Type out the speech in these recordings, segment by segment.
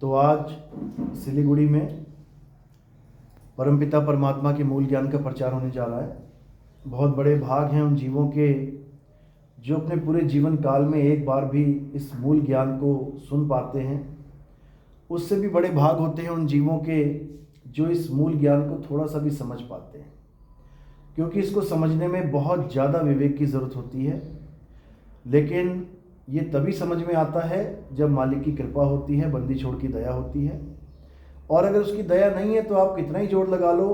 तो आज सिलीगुड़ी में परमपिता परमात्मा के मूल ज्ञान का प्रचार होने जा रहा है। बहुत बड़े भाग हैं उन जीवों के जो अपने पूरे जीवन काल में एक बार भी इस मूल ज्ञान को सुन पाते हैं। उससे भी बड़े भाग होते हैं उन जीवों के जो इस मूल ज्ञान को थोड़ा सा भी समझ पाते हैं, क्योंकि इसको समझने में बहुत ज़्यादा विवेक की ज़रूरत होती है। लेकिन ये तभी समझ में आता है जब मालिक की कृपा होती है, बंदी छोड़ की दया होती है। और अगर उसकी दया नहीं है तो आप कितना ही जोर लगा लो,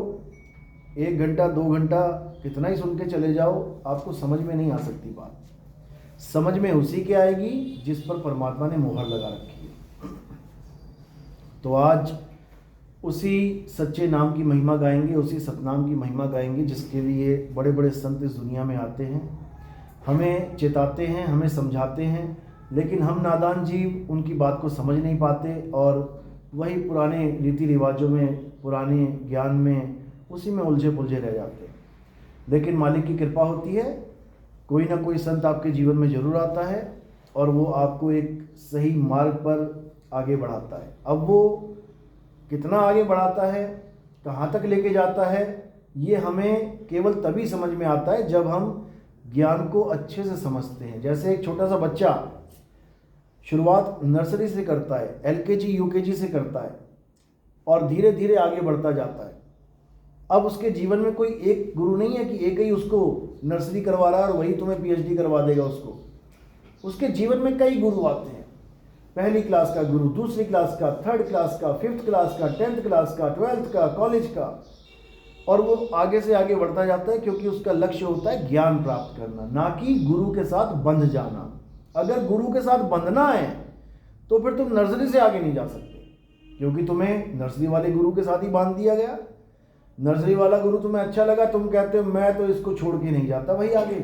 1 घंटा 2 घंटा कितना ही सुन के चले जाओ, आपको समझ में नहीं आ सकती बात। समझ में उसी के आएगी जिस पर परमात्मा ने मोहर लगा रखी है। तो आज उसी सच्चे नाम की महिमा गाएंगे, उसी सतनाम की महिमा गाएंगे जिसके लिए बड़े बड़े संत इस दुनिया में आते हैं, हमें चेताते हैं, हमें समझाते हैं। लेकिन हम नादान जीव उनकी बात को समझ नहीं पाते और वही पुराने रीति रिवाजों में, पुराने ज्ञान में, उसी में उलझे पुलझे रह जाते हैं। लेकिन मालिक की कृपा होती है, कोई ना कोई संत आपके जीवन में ज़रूर आता है और वो आपको एक सही मार्ग पर आगे बढ़ाता है। अब वो कितना आगे बढ़ाता है, कहाँ तक लेके जाता है, ये हमें केवल तभी समझ में आता है जब हम ज्ञान को अच्छे से समझते हैं। जैसे एक छोटा सा बच्चा शुरुआत नर्सरी से करता है, LKG UKG से करता है और धीरे धीरे आगे बढ़ता जाता है। अब उसके जीवन में कोई एक गुरु नहीं है कि एक ही उसको नर्सरी करवा रहा है और वही तुम्हें PhD करवा देगा उसको। उसके जीवन में कई गुरु आते हैं, पहली क्लास का गुरु, दूसरी क्लास का, 3rd क्लास का, 5th क्लास का, 10th क्लास का, 12th का, कॉलेज का, और वो आगे से आगे बढ़ता जाता है क्योंकि उसका लक्ष्य होता है ज्ञान प्राप्त करना, ना कि गुरु के साथ बंध जाना। अगर गुरु के साथ बंधना है तो फिर तुम नर्सरी से आगे नहीं जा सकते, क्योंकि तुम्हें नर्सरी वाले गुरु के साथ ही बांध दिया गया। नर्सरी वाला गुरु तुम्हें अच्छा लगा, तुम कहते हो मैं तो इसको छोड़ के नहीं जाता भाई आगे,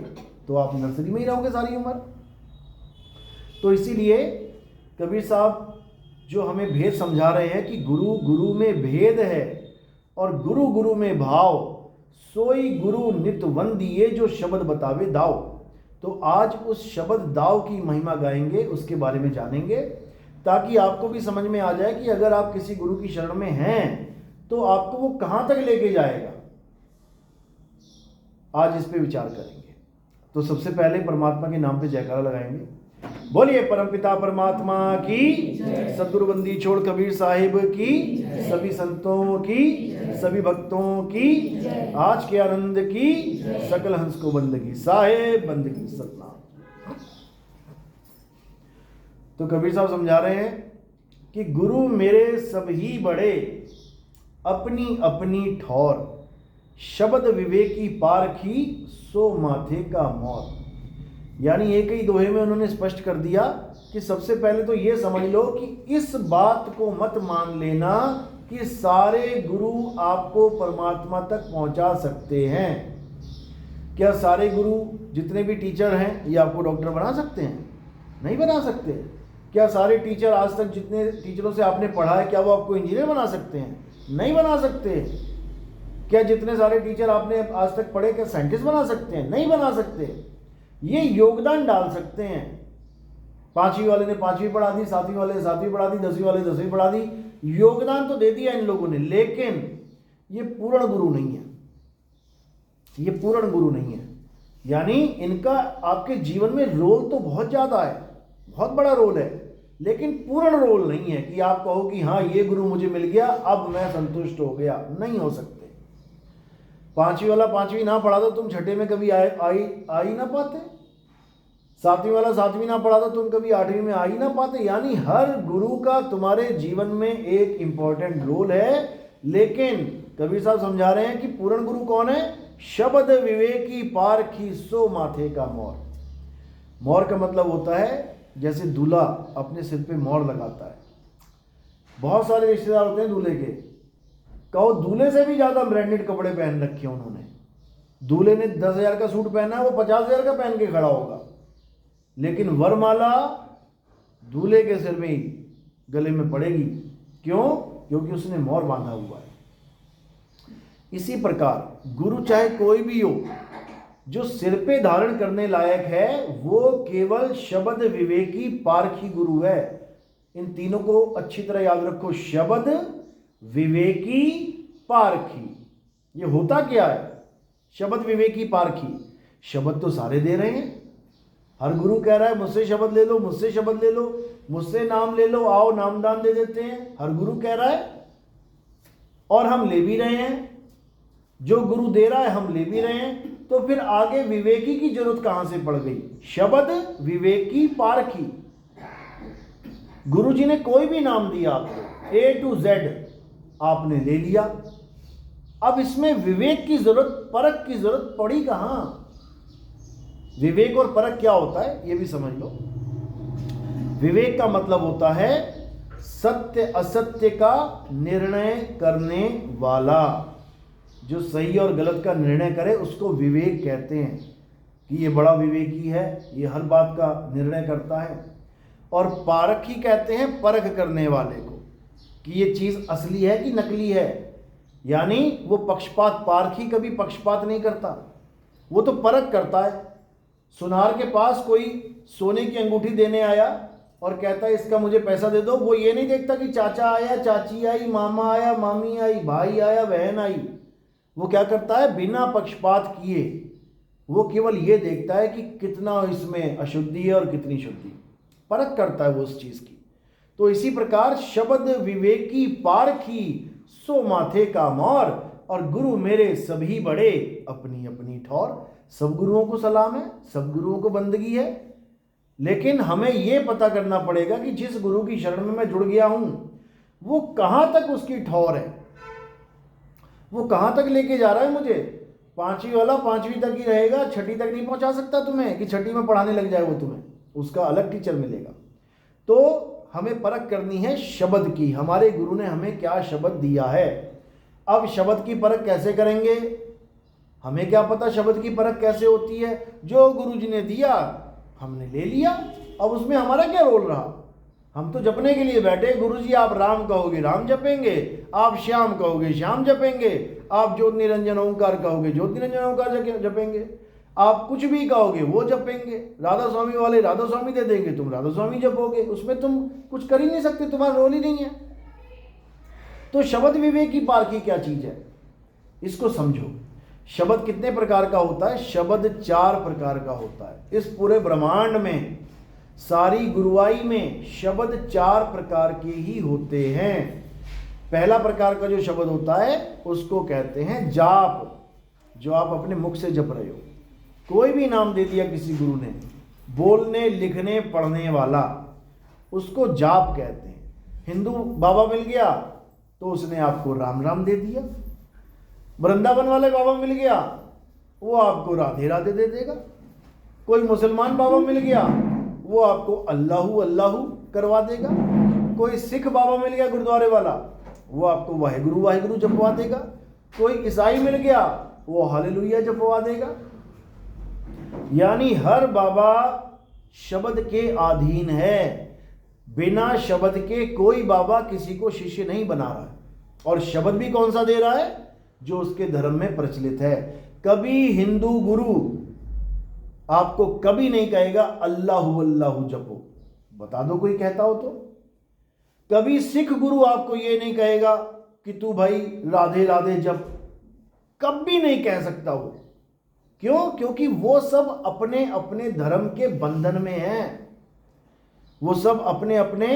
तो आप नर्सरी में ही रहोगे सारी उम्र। तो इसीलिए कबीर साहब जो हमें भेद समझा रहे हैं कि गुरु गुरु में भेद है और गुरु गुरु में भाव, सोई गुरु नित वंदिए जो शब्द बतावे दाव। तो आज उस शब्द दाव की महिमा गाएंगे, उसके बारे में जानेंगे, ताकि आपको भी समझ में आ जाए कि अगर आप किसी गुरु की शरण में हैं तो आपको वो कहाँ तक लेके जाएगा। आज इस पे विचार करेंगे। तो सबसे पहले परमात्मा के नाम पे जयकारा लगाएंगे। बोलिए परमपिता परमात्मा की, सद्गुरु बंदी छोड़ कबीर साहिब की, सभी संतों की, सभी भक्तों की, आज के आनंद की, सकल हंस को बंदगी, साहेब बंदगी सतनाम। तो कबीर साहब समझा रहे हैं कि गुरु मेरे सभी बड़े, अपनी अपनी ठौर, शब्द विवेकी पारखी, सो माथे का मोर। यानी एक ही दोहे में उन्होंने स्पष्ट कर दिया कि सबसे पहले तो ये समझ लो कि इस बात को मत मान लेना कि सारे गुरु आपको परमात्मा तक पहुंचा सकते हैं। क्या सारे गुरु जितने भी टीचर हैं ये आपको डॉक्टर बना सकते हैं? नहीं बना सकते। क्या सारे टीचर आज तक जितने टीचरों से आपने पढ़ा है क्या वो आपको इंजीनियर बना सकते हैं? नहीं बना सकते। क्या जितने सारे टीचर आपने आज तक पढ़े क्या साइंटिस्ट बना सकते हैं? नहीं बना सकते। ये योगदान डाल सकते हैं। 5वीं वाले ने 5वीं पढ़ा दी, 7वीं वाले ने 7वीं पढ़ा दी, 10वीं वाले ने 10वीं पढ़ा दी, योगदान तो दे दिया इन लोगों ने, लेकिन ये पूर्ण गुरु नहीं है। ये पूर्ण गुरु नहीं है। यानी इनका आपके जीवन में रोल तो बहुत ज्यादा है, बहुत बड़ा रोल है, लेकिन पूर्ण रोल नहीं है कि आप कहो कि हाँ ये गुरु मुझे मिल गया अब मैं संतुष्ट हो गया। नहीं हो सकते। 5वीं वाला 5वीं ना पढ़ा तो तुम छठे में कभी आ ही ना पाते। 7वीं वाला 7वीं ना पढ़ा तो तुम कभी 8वीं में आ ही ना पाते। यानी हर गुरु का तुम्हारे जीवन में एक इंपॉर्टेंट रोल है। लेकिन कबीर साहब समझा रहे हैं कि पूर्ण गुरु कौन है? शब्द विवेकी पारखी, सो माथे का मोर। मोर का मतलब होता है जैसे दूल्हा अपने सिर पे मोर लगाता है। बहुत सारे रिश्तेदार होते हैं दूल्हे के, कहो दूल्हे से भी ज्यादा ब्रांडेड कपड़े पहन रखे हैं उन्होंने। दूल्हे ने 10,000 का सूट पहना है, वो 50,000 का पहन के खड़ा होगा, लेकिन वरमाला दूल्हे के सिर में ही गले में पड़ेगी। क्यों? क्योंकि उसने मोर बांधा हुआ है। इसी प्रकार गुरु चाहे कोई भी हो, जो सिर पे धारण करने लायक है वो केवल शब्द विवेकी पारखी गुरु है। इन तीनों को अच्छी तरह याद रखो। शब्द, विवेकी, पारखी। ये होता क्या है? शब्द, विवेकी, पारखी। शब्द तो सारे दे रहे हैं, हर गुरु कह रहा है मुझसे शब्द ले लो, मुझसे शब्द ले लो, मुझसे नाम ले लो, आओ नामदान दे देते हैं, हर गुरु कह रहा है और हम ले भी रहे हैं। जो गुरु दे रहा है हम ले भी रहे हैं, तो फिर आगे विवेकी की जरूरत कहां से पड़ गई? शब्द, विवेकी, पारखी। गुरु जी ने कोई भी नाम दिया आपको, A to Z आपने ले लिया। अब इसमें विवेक की जरूरत, परख की जरूरत पड़ी कहां? विवेक और परख क्या होता है ये भी समझ लो। विवेक का मतलब होता है सत्य असत्य का निर्णय करने वाला। जो सही और गलत का निर्णय करे उसको विवेक कहते हैं कि ये बड़ा विवेकी है, ये हर बात का निर्णय करता है। और पारखी कहते हैं परख करने वाले को, कि ये चीज़ असली है कि नकली है। यानी वो पक्षपात, पारखी कभी पक्षपात नहीं करता, वो तो परख करता है। सुनार के पास कोई सोने की अंगूठी देने आया और कहता है इसका मुझे पैसा दे दो, वो ये नहीं देखता कि चाचा आया, चाची आई, मामा आया, मामी आई, भाई आया, बहन आई। वो क्या करता है? बिना पक्षपात किए वो केवल ये देखता है कि कितना इसमें अशुद्धि है और कितनी शुद्धि, परख करता है वो उस चीज़ की। तो इसी प्रकार शब्द, विवेकी, पारखी, सो माथे का मौर, और गुरु मेरे सभी बड़े, अपनी अपनी ठौर। सब गुरुओं को सलाम है, सब गुरुओं को बंदगी है, लेकिन हमें यह पता करना पड़ेगा कि जिस गुरु की शरण में मैं जुड़ गया हूं वो कहां तक उसकी ठौर है, वो कहां तक लेके जा रहा है मुझे। पांचवी वाला पांचवी तक ही रहेगा, छठी तक नहीं पहुंचा सकता तुम्हें कि छठी में पढ़ाने लग जाए वो तुम्हें, उसका अलग टीचर मिलेगा। तो हमें परख करनी है शब्द की, हमारे गुरु ने हमें क्या शब्द दिया है। अब शब्द की परख कैसे करेंगे? हमें क्या पता शब्द की परख कैसे होती है? जो गुरु जी ने दिया हमने ले लिया, अब उसमें हमारा क्या रोल रहा? हम तो जपने के लिए बैठे। गुरु जी आप राम कहोगे राम जपेंगे, आप श्याम कहोगे श्याम जपेंगे, आप ज्योति निरंजन ओंकार कहोगे ज्योति निरंजन ओंकार जपेंगे, आप कुछ भी कहोगे वो जपेंगे। राधा स्वामी वाले राधा स्वामी दे देंगे, तुम राधा स्वामी जपोगे, उसमें तुम कुछ कर ही नहीं सकते, तुम्हारा रोल ही नहीं है। तो शब्द, विवेकी, पारखी क्या चीज है इसको समझो। शब्द कितने प्रकार का होता है? शब्द 4 प्रकार का होता है। इस पूरे ब्रह्मांड में, सारी गुरुवाई में शब्द 4 प्रकार के ही होते हैं। पहला प्रकार का जो शब्द होता है उसको कहते हैं जाप, जो आप अपने मुख से जप रहे हो। कोई भी नाम दे दिया किसी गुरु ने, बोलने, लिखने, पढ़ने वाला, उसको जाप कहते हैं। हिंदू बाबा मिल गया तो उसने आपको राम राम दे दिया, वृंदावन वाले बाबा मिल गया वो आपको राधे राधे दे देगा, कोई मुसलमान बाबा मिल गया वो आपको अल्लाहू अल्लाहू करवा देगा, कोई सिख बाबा मिल गया गुरुद्वारे वाला वो आपको वाहिगुरु वाहिगुरु जपवा देगा, कोई ईसाई मिल गया वो हालेलुया जपवा देगा। यानी हर बाबा शब्द के अधीन है। बिना शब्द के कोई बाबा किसी को शिष्य नहीं बना रहा है। और शब्द भी कौन सा दे रहा है? जो उसके धर्म में प्रचलित है। कभी हिंदू गुरु आपको कभी नहीं कहेगा अल्लाहु अल्लाहु जपो, बता दो कोई कहता हो तो। कभी सिख गुरु आपको ये नहीं कहेगा कि तू भाई राधे राधे जप, कभी नहीं कह सकता वो। क्यों? क्योंकि वो सब अपने अपने धर्म के बंधन में हैं। वो सब अपने अपने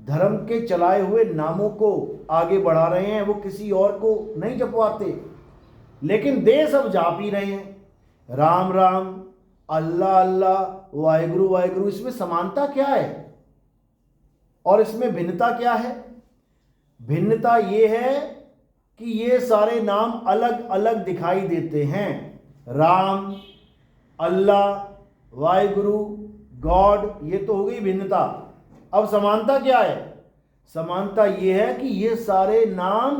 धर्म के चलाए हुए नामों को आगे बढ़ा रहे हैं, वो किसी और को नहीं जपवाते। लेकिन दे सब जाप ही रहे हैं, राम राम, अल्लाह अल्लाह, वाहिगुरु वाहिगुरु। इसमें समानता क्या है और इसमें भिन्नता क्या है? भिन्नता ये है कि ये सारे नाम अलग अलग दिखाई देते हैं। राम, अल्लाह, वाहिगुरु, गॉड, ये तो हो गई भिन्नता। अब समानता क्या है? समानता ये है कि ये सारे नाम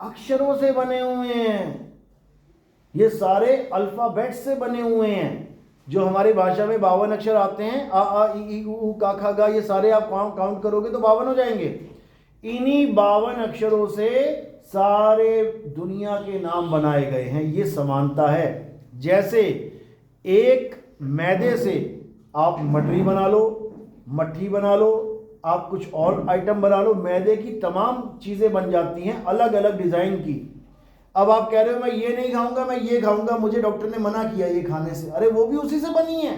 अक्षरों से बने हुए हैं, ये सारे अल्फाबेट से बने हुए हैं। जो हमारी भाषा में 52 अक्षर आते हैं, आ आ ई ई उ का खा गा, ये सारे आप काउंट करोगे तो 52 हो जाएंगे। इन्हीं 52 अक्षरों से सारे दुनिया के नाम बनाए गए हैं। ये समानता है। जैसे एक मैदे से आप मटरी बना लो, मट्ठी बना लो, आप कुछ और आइटम बना लो, मैदे की तमाम चीज़ें बन जाती हैं अलग अलग डिज़ाइन की। अब आप कह रहे हो मैं ये नहीं खाऊंगा, मैं ये खाऊंगा, मुझे डॉक्टर ने मना किया ये खाने से। अरे वो भी उसी से बनी है।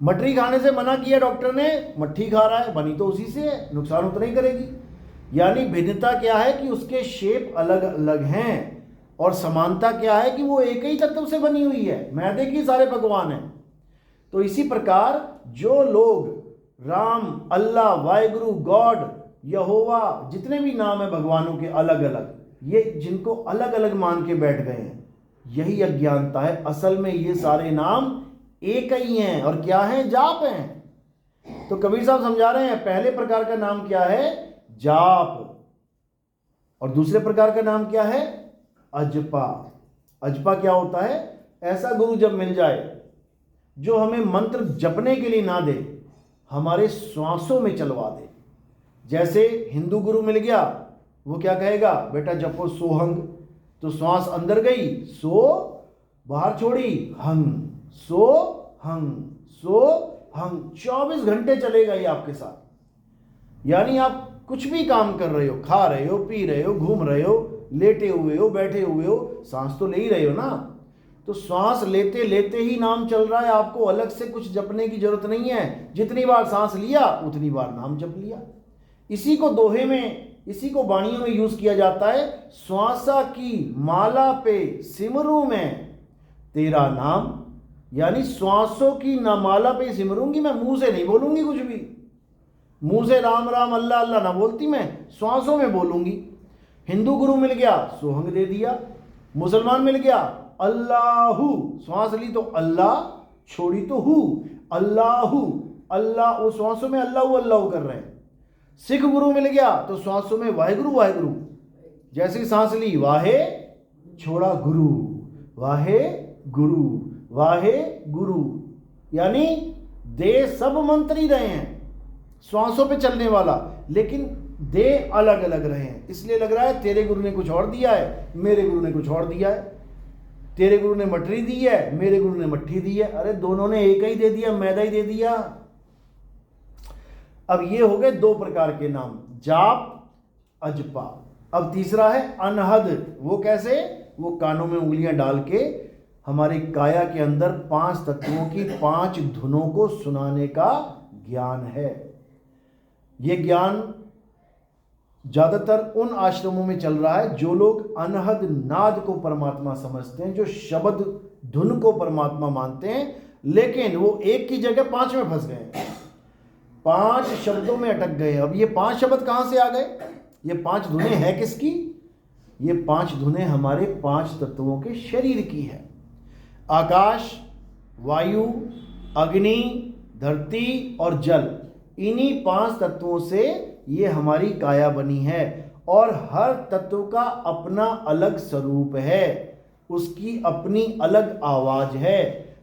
मटरी खाने से मना किया डॉक्टर ने, मट्ठी खा रहा है, बनी तो उसी से है, नुकसान उतना ही करेगी। यानी भिन्नता क्या है कि उसके शेप अलग अलग हैं, और समानता क्या है कि वो एक ही तत्व से बनी हुई है, मैदे की सारे पकवान हैं। तो इसी प्रकार जो लोग राम, अल्लाह, वाहिगुरु, गॉड, यहोवा, जितने भी नाम है भगवानों के अलग अलग, ये जिनको अलग अलग मान के बैठ गए हैं, यही अज्ञानता है। असल में ये सारे नाम एक ही हैं, और क्या हैं? जाप हैं। तो कबीर साहब समझा रहे हैं पहले प्रकार का नाम क्या है? जाप। और दूसरे प्रकार का नाम क्या है? अजपा। अजपा क्या होता है? ऐसा गुरु जब मिल जाए जो हमें मंत्र जपने के लिए ना दे, हमारे श्वासों में चलवा दे। जैसे हिंदू गुरु मिल गया, वो क्या कहेगा? बेटा जपो सोहंग, तो श्वास अंदर गई, सो, बाहर छोड़ी, हंग, सो हंग, सो हंग, 24 घंटे चलेगा ये आपके साथ। यानी आप कुछ भी काम कर रहे हो, खा रहे हो, पी रहे हो, घूम रहे हो, लेटे हुए हो, बैठे हुए हो, सांस तो ले ही रहे हो ना। तो श्वास लेते लेते ही नाम चल रहा है, आपको अलग से कुछ जपने की जरूरत नहीं है। जितनी बार सांस लिया उतनी बार नाम जप लिया। इसी को दोहे में, इसी को वाणियों में यूज किया जाता है। श्वासा की माला पे सिमरू में तेरा नाम, यानी श्वासों की माला पे सिमरूंगी मैं, मुंह से नहीं बोलूंगी कुछ भी। मुंह से राम राम अल्लाह अल्लाह ना बोलती मैं, श्वासों में बोलूंगी। हिंदू गुरु मिल गया, सोहंग दे दिया। मुसलमान मिल गया, अल्लाहू, श्वास ली तो अल्लाह, छोड़ी तो हु, अल्लाहू, अल्लाह, वो श्वासों में अल्लाहू अल्लाहू कर रहे हैं। सिख गुरु मिल गया तो श्वासों में वाहेगुरु वाहेगुरु, जैसी सांस ली वाहे, छोड़ा गुरु, वाहे गुरु, वाहे गुरु, यानी दे सब मंत्र ही रहे हैं, श्वासों पे चलने वाला, लेकिन दे अलग अलग रहे हैं। इसलिए लग रहा है तेरे गुरु ने कुछ और दिया है, मेरे गुरु ने कुछ और दिया है। तेरे गुरु ने मटरी दी है, मेरे गुरु ने मट्ठी दी है। अरे दोनों ने एक ही दे दिया, मैदा ही दे दिया। अब ये हो गए दो प्रकार के नाम, जाप, अजपा। अब तीसरा है अनहद। वो कैसे? वो कानों में उंगलियां डाल के हमारे काया के अंदर 5 तत्वों की 5 धुनों को सुनाने का ज्ञान है। ये ज्ञान ज्यादातर उन आश्रमों में चल रहा है जो लोग अनहद नाद को परमात्मा समझते हैं, जो शब्द धुन को परमात्मा मानते हैं, लेकिन वो एक की जगह 5 में फंस गए, 5 शब्दों में अटक गए। अब ये 5 शब्द कहां से आ गए? ये 5 धुनें हैं किसकी? ये 5 धुनें हमारे 5 तत्वों के शरीर की है। आकाश, वायु, अग्नि, धरती और जल, इन्हीं 5 तत्वों से ये हमारी काया बनी है। और हर तत्व का अपना अलग स्वरूप है, उसकी अपनी अलग आवाज है।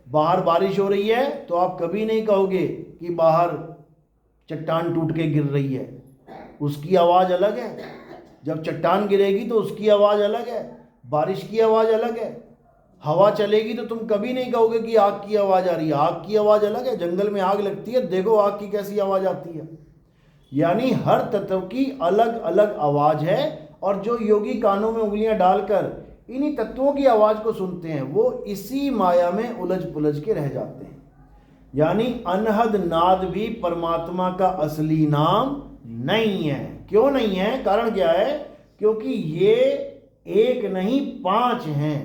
बाहर बारिश हो रही है तो आप कभी नहीं कहोगे कि बाहर चट्टान टूट के गिर रही है, उसकी आवाज अलग है। जब चट्टान गिरेगी तो उसकी आवाज अलग है, बारिश की आवाज अलग है। हवा चलेगी तो तुम कभी नहीं कहोगे कि आग की आवाज आ रही है, आग की आवाज अलग है। जंगल में आग लगती है, देखो आग की कैसी आवाज आती है। यानी हर तत्व की अलग अलग आवाज है, और जो योगी कानों में उंगलियां डालकर इन्हीं तत्वों की आवाज को सुनते हैं, वो इसी माया में उलझ पुलझ के रह जाते हैं। यानी अनहद नाद भी परमात्मा का असली नाम नहीं है। क्यों नहीं है? कारण क्या है? क्योंकि ये एक नहीं 5 हैं।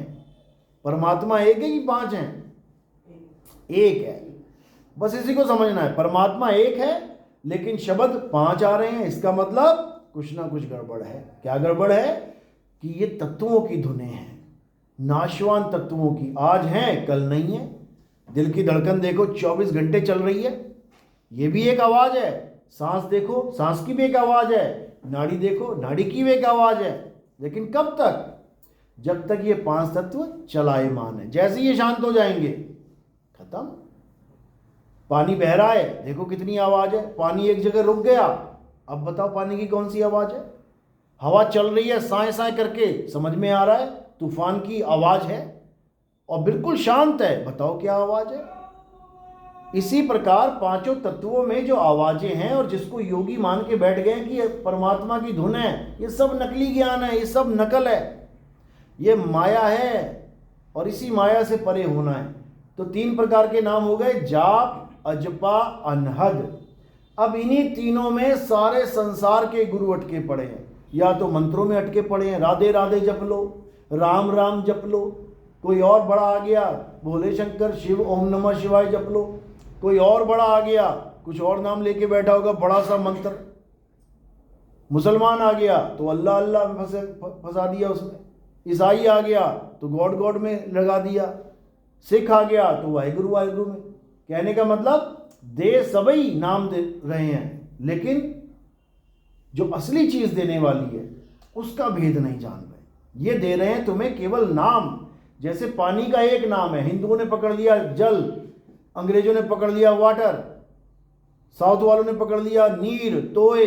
परमात्मा एक है कि 5 हैं? एक है। बस इसी को समझना है, परमात्मा एक है लेकिन शब्द 5 आ रहे हैं। इसका मतलब कुछ ना कुछ गड़बड़ है। क्या गड़बड़ है? कि ये तत्वों की धुनें हैं, नाशवान तत्वों की। आज हैं, कल नहीं है। दिल की धड़कन देखो 24 घंटे चल रही है, ये भी एक आवाज है। सांस देखो, सांस की भी एक आवाज है। नाड़ी देखो, नाड़ी की भी एक आवाज है। लेकिन कब तक? जब तक ये 5 तत्व चलायमान है। जैसे ये शांत हो जाएंगे, खत्म। पानी बह रहा है, देखो कितनी आवाज है। पानी एक जगह रुक गया, अब बताओ पानी की कौन सी आवाज है? हवा चल रही है साए साए करके, समझ में आ रहा है तूफान की आवाज है, और बिल्कुल शांत है, बताओ क्या आवाज है? इसी प्रकार पांचों तत्वों में जो आवाजें हैं और जिसको योगी मान के बैठ गए कि ये परमात्मा की धुन है, ये सब नकली ज्ञान है, ये सब नकल है, ये माया है और इसी माया से परे होना है। तो तीन प्रकार के नाम हो गए, जाप, अजपा, अनहद। अब इन्हीं तीनों में सारे संसार के गुरु अटके पड़े हैं। या तो मंत्रों में अटके पड़े हैं, राधे राधे जप लो, राम राम जप लो। कोई और बड़ा आ गया, भोले शंकर शिव ओम नमः शिवाय जप लो। कोई और बड़ा आ गया, कुछ और नाम लेके बैठा होगा, बड़ा सा मंत्र। मुसलमान आ गया तो अल्लाह अल्लाह में फंसा दिया उसमें। ईसाई आ गया तो गॉड गॉड में लगा दिया। सिख आ गया तो वाहिगुरु वाहिगुरु में। कहने का मतलब दे सभी नाम दे रहे हैं, लेकिन जो असली चीज देने वाली है उसका भेद नहीं जान रहे। ये दे रहे हैं तुम्हें केवल नाम। जैसे पानी का एक नाम है, हिंदुओं ने पकड़ लिया जल, अंग्रेजों ने पकड़ लिया वाटर, साउथ वालों ने पकड़ लिया नीर तोय।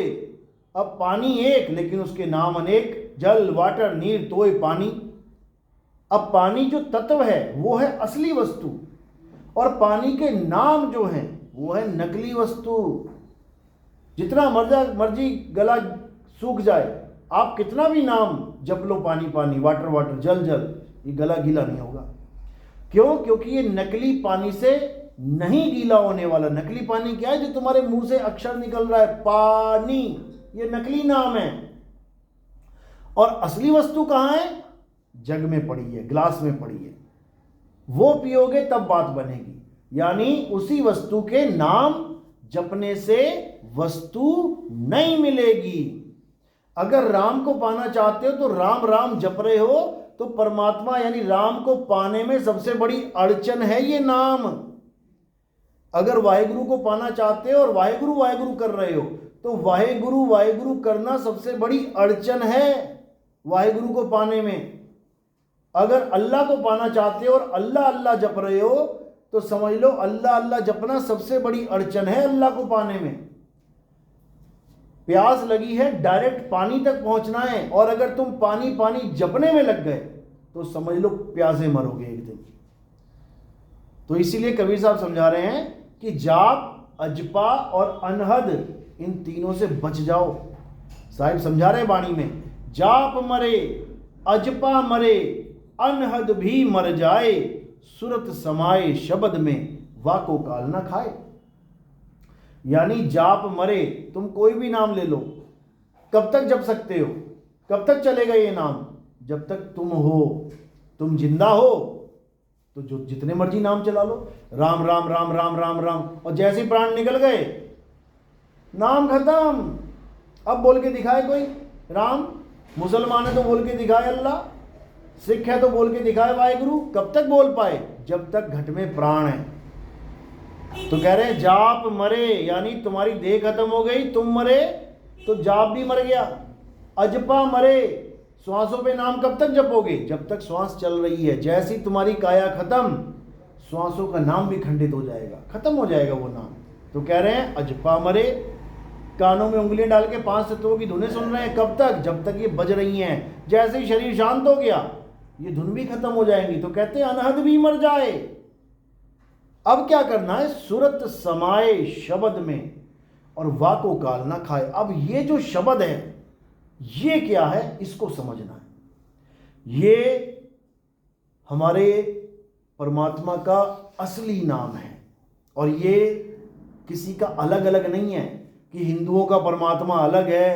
अब पानी एक, लेकिन उसके नाम अनेक। जल, वाटर, नीर, तोय, पानी। अब पानी जो तत्व है वो है असली वस्तु, और पानी के नाम जो हैं वो है नकली वस्तु। जितना मर्जी गला सूख जाए, आप कितना भी नाम जप लो, पानी पानी, वाटर वाटर, जल जल, ये गला गीला नहीं होगा। क्यों? क्योंकि ये नकली पानी से नहीं गीला होने वाला। नकली पानी क्या है? जो तुम्हारे मुंह से अक्षर निकल रहा है, पानी, ये नकली नाम है। और असली वस्तु कहां है? जग में पड़ी है, ग्लास में पड़ी है। वो पियोगे तब बात बनेगी। यानी उसी वस्तु के नाम जपने से वस्तु नहीं मिलेगी। अगर राम को पाना चाहते हो तो राम राम जप रहे हो, तो परमात्मा यानी राम को पाने में सबसे बड़ी अड़चन है ये नाम। अगर वाहेगुरु को पाना चाहते हो और वाहेगुरु वाहेगुरु कर रहे हो, तो वाहेगुरु वाहेगुरु करना सबसे बड़ी अड़चन है वाहेगुरु को पाने में। अगर अल्लाह को पाना चाहते हो और अल्लाह अल्लाह जप रहे हो, तो समझ लो अल्लाह अल्लाह जपना सबसे बड़ी अड़चन है अल्लाह को पाने में। प्यास लगी है, डायरेक्ट पानी तक पहुंचना है, और अगर तुम पानी पानी जपने में लग गए तो समझ लो प्यासे मरोगे एक दिन। तो इसीलिए कबीर साहब समझा रहे हैं कि जाप, अजपा और अनहद, इन तीनों से बच जाओ। साहिब समझा रहे वाणी में, जाप मरे, अजपा मरे, अनहद भी मर जाए, सुरत समाए शब्द में, वाको काल न खाए। यानी जाप मरे, तुम कोई भी नाम ले लो, कब तक जप सकते हो? कब तक चलेगा ये नाम? जब तक तुम हो, तुम जिंदा हो तो जो जितने मर्जी नाम चला लो, राम राम राम राम राम राम, और जैसे ही प्राण निकल गए नाम खत्म। अब बोल के दिखाए कोई राम, मुसलमान है तो बोल के दिखाए अल्लाह, सिख है तो बोल के दिखाए वाहेगुरु। कब तक बोल पाए? जब तक घट में प्राण है। तो कह रहे हैं जाप मरे, यानी तुम्हारी देह खत्म हो गई, तुम मरे तो जाप भी मर गया। अजपा मरे, श्वासों पे नाम कब तक जपोगे? जब तक श्वास चल रही है। जैसी तुम्हारी काया खत्म, श्वासों का नाम भी खंडित हो जाएगा, खत्म हो जाएगा वो नाम। तो कह रहे हैं अजपा मरे, कानों में उंगलियां डाल के पांच तत्वों की धुनें सुन रहे हैं, कब तक? जब तक ये बज रही हैं। जैसे ही शरीर शांत हो गया ये धुन भी खत्म हो जाएंगी। तो कहते हैं अनहद भी मर जाए। अब क्या करना है? सुरत समाए शब्द में, और वाको काल ना खाए। अब ये जो शब्द है ये क्या है, इसको समझना है। ये हमारे परमात्मा का असली नाम है, और ये किसी का अलग अलग नहीं है कि हिंदुओं का परमात्मा अलग है,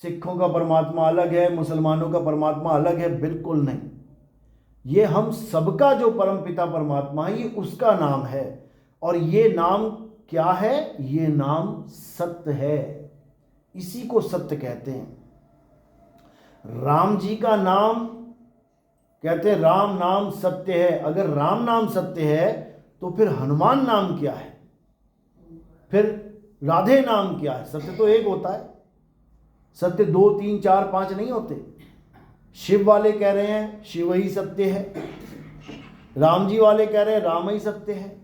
सिखों का परमात्मा अलग है, मुसलमानों का परमात्मा अलग है। बिल्कुल नहीं, ये हम सबका जो परमपिता परमात्मा है ये उसका नाम है। और ये नाम क्या है? ये नाम सत्य है, इसी को सत्य कहते हैं। राम जी का नाम कहते हैं राम नाम सत्य है। अगर राम नाम सत्य है तो फिर हनुमान नाम क्या है? फिर राधे नाम क्या है? सत्य तो एक होता है, सत्य 2 3 4 5 नहीं होते। शिव वाले कह रहे हैं शिव ही सत्य है, राम जी वाले कह रहे हैं राम ही सत्य है,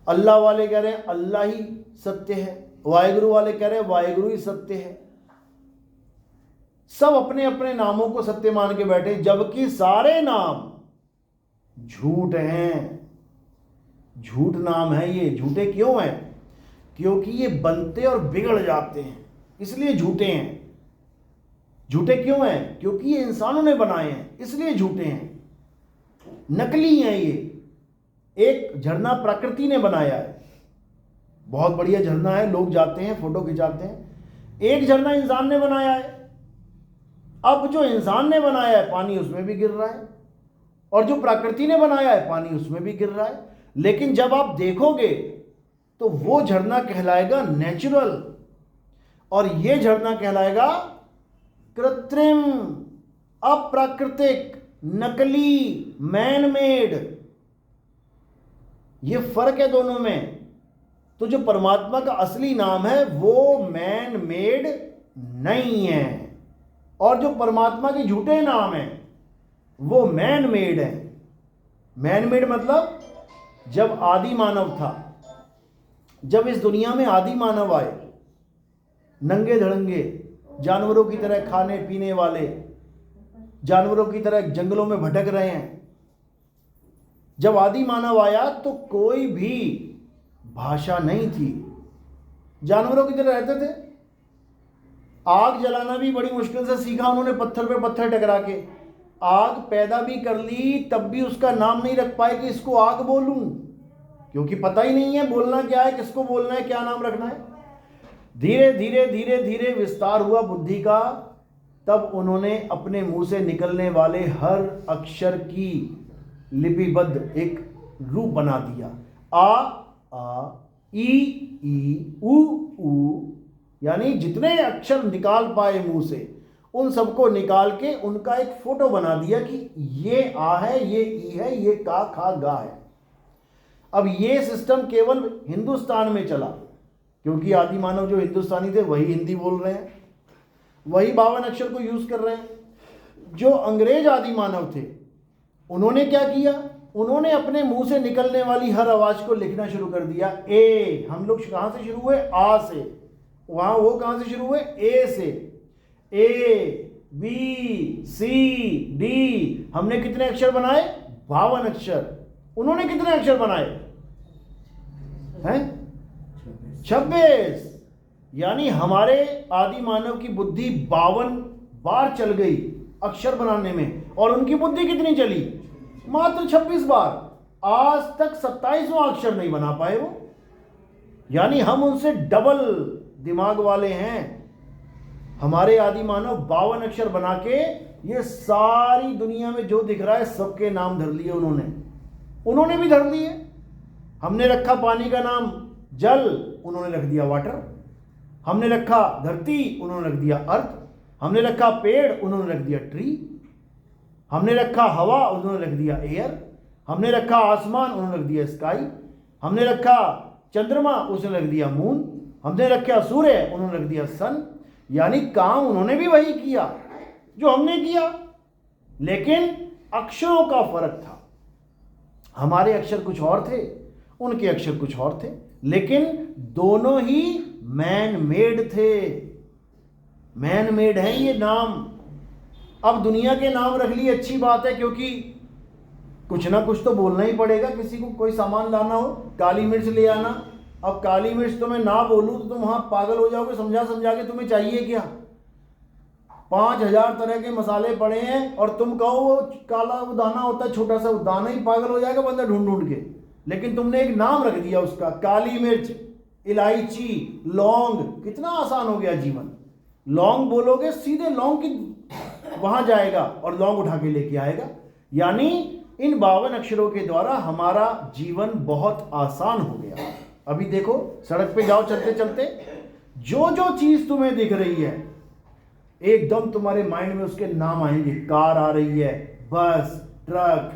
अल्लाह वाले कह रहे हैं अल्लाह ही सत्य है, वाहेगुरु वाले कह रहे हैं वाहेगुरु ही सत्य है। सब अपने अपने नामों को सत्य मान के बैठे, जबकि सारे नाम झूठ हैं। झूठ नाम है ये। झूठे क्यों हैं? क्योंकि ये बनते और बिगड़ जाते हैं, इसलिए झूठे हैं। झूठे क्यों हैं? क्योंकि ये इंसानों ने बनाए हैं, इसलिए झूठे हैं, नकली हैं ये। एक झरना प्रकृति ने बनाया है, बहुत बढ़िया झरना है, लोग जाते हैं फोटो खिंचाते हैं। एक झरना इंसान ने बनाया है, अब जो इंसान ने बनाया है पानी उसमें भी गिर रहा है, और जो प्रकृति ने बनाया है पानी उसमें भी गिर रहा है। लेकिन जब आप देखोगे तो वो झरना कहलाएगा नेचुरल, और ये झरना कहलाएगा कृत्रिम, अप्राकृतिक, नकली, मैन मेड। ये फर्क है दोनों में। तो जो परमात्मा का असली नाम है वो मैन मेड नहीं है, और जो परमात्मा के झूठे नाम है वो मैन मेड है। मैन मेड मतलब जब आदि मानव था, जब इस दुनिया में आदि मानव आए, नंगे धड़ंगे जानवरों की तरह खाने पीने वाले, जानवरों की तरह जंगलों में भटक रहे हैं। जब आदि मानव आया तो कोई भी भाषा नहीं थी, जानवरों की तरह रहते थे। आग जलाना भी बड़ी मुश्किल से सीखा उन्होंने, पत्थर पे पत्थर टकरा के। आग पैदा भी कर ली तब भी उसका नाम नहीं रख पाए कि इसको आग बोलूं, क्योंकि पता ही नहीं है बोलना क्या है, किसको बोलना है, क्या नाम रखना है। धीरे धीरे धीरे धीरे विस्तार हुआ बुद्धि का, तब उन्होंने अपने मुंह से निकलने वाले हर अक्षर की लिपिबद्ध एक रूप बना दिया। आ ई उ, यानी जितने अक्षर निकाल पाए मुंह से उन सबको निकाल के उनका एक फोटो बना दिया कि ये आ है, ये ई है, ये का खा गा है। अब ये सिस्टम केवल हिंदुस्तान में चला, क्योंकि आदि मानव जो हिंदुस्तानी थे वही हिंदी बोल रहे हैं, वही 52 अक्षर को यूज कर रहे हैं। जो अंग्रेज आदि मानव थे उन्होंने क्या किया, उन्होंने अपने मुंह से निकलने वाली हर आवाज को लिखना शुरू कर दिया। ए, हम लोग कहां से शुरू हुए? आ से। वहां वो कहां से शुरू हुए? ए से। ए बी सी डी, हमने कितने अक्षर बनाए? 52 अक्षर। उन्होंने कितने अक्षर बनाए हैं? 26। यानी हमारे आदि मानव की बुद्धि 52 बार चल गई अक्षर बनाने में, और उनकी बुद्धि कितनी चली? मात्र 26 बार। आज तक 27वां अक्षर नहीं बना पाए वो। यानी हम उनसे डबल दिमाग वाले हैं। हमारे आदि मानव 52 अक्षर बना के ये सारी दुनिया में जो दिख रहा है सबके नाम धर लिए उन्होंने भी धर लिए। हमने रखा पानी का नाम जल, उन्होंने रख दिया वाटर। हमने रखा धरती, उन्होंने रख दिया अर्थ। हमने रखा पेड़, उन्होंने रख दिया ट्री। हमने रखा हवा, उन्होंने रख दिया एयर। हमने रखा आसमान, उन्होंने रख दिया स्काई। हमने रखा चंद्रमा, उसने रख दिया मून। हमने रखा सूर्य, उन्होंने रख दिया सन। यानी काम उन्होंने भी वही किया जो हमने किया, लेकिन अक्षरों का फर्क था। हमारे अक्षर कुछ और थे, उनके अक्षर कुछ और थे, लेकिन दोनों ही मैन मेड थे। मैन मेड है ये नाम। अब दुनिया के नाम रख लिए, अच्छी बात है, क्योंकि कुछ ना कुछ तो बोलना ही पड़ेगा। किसी को कोई सामान लाना हो, काली मिर्च ले आना। अब काली मिर्च तो मैं ना बोलूं तो तुम वहां पागल हो जाओगे, समझा समझा के। तुम्हें चाहिए क्या? 5000 तरह के मसाले पड़े हैं, और तुम कहो वो काला वो दाना होता है छोटा सा, वो दाना ही पागल हो जाएगा बंदा ढूंढ ढूंढ के। लेकिन तुमने एक नाम रख दिया उसका, काली मिर्च, इलायची, लौंग। कितना आसान हो गया जीवन। लौंग बोलोगे, सीधे लौंग की वहां जाएगा और लौंग उठा के लेके आएगा। यानी इन 52 अक्षरों के द्वारा हमारा जीवन बहुत आसान हो गया। अभी देखो, सड़क पे जाओ चलते चलते, जो जो चीज तुम्हें दिख रही है एकदम तुम्हारे माइंड में उसके नाम आएंगे। कार आ रही है, बस, ट्रक,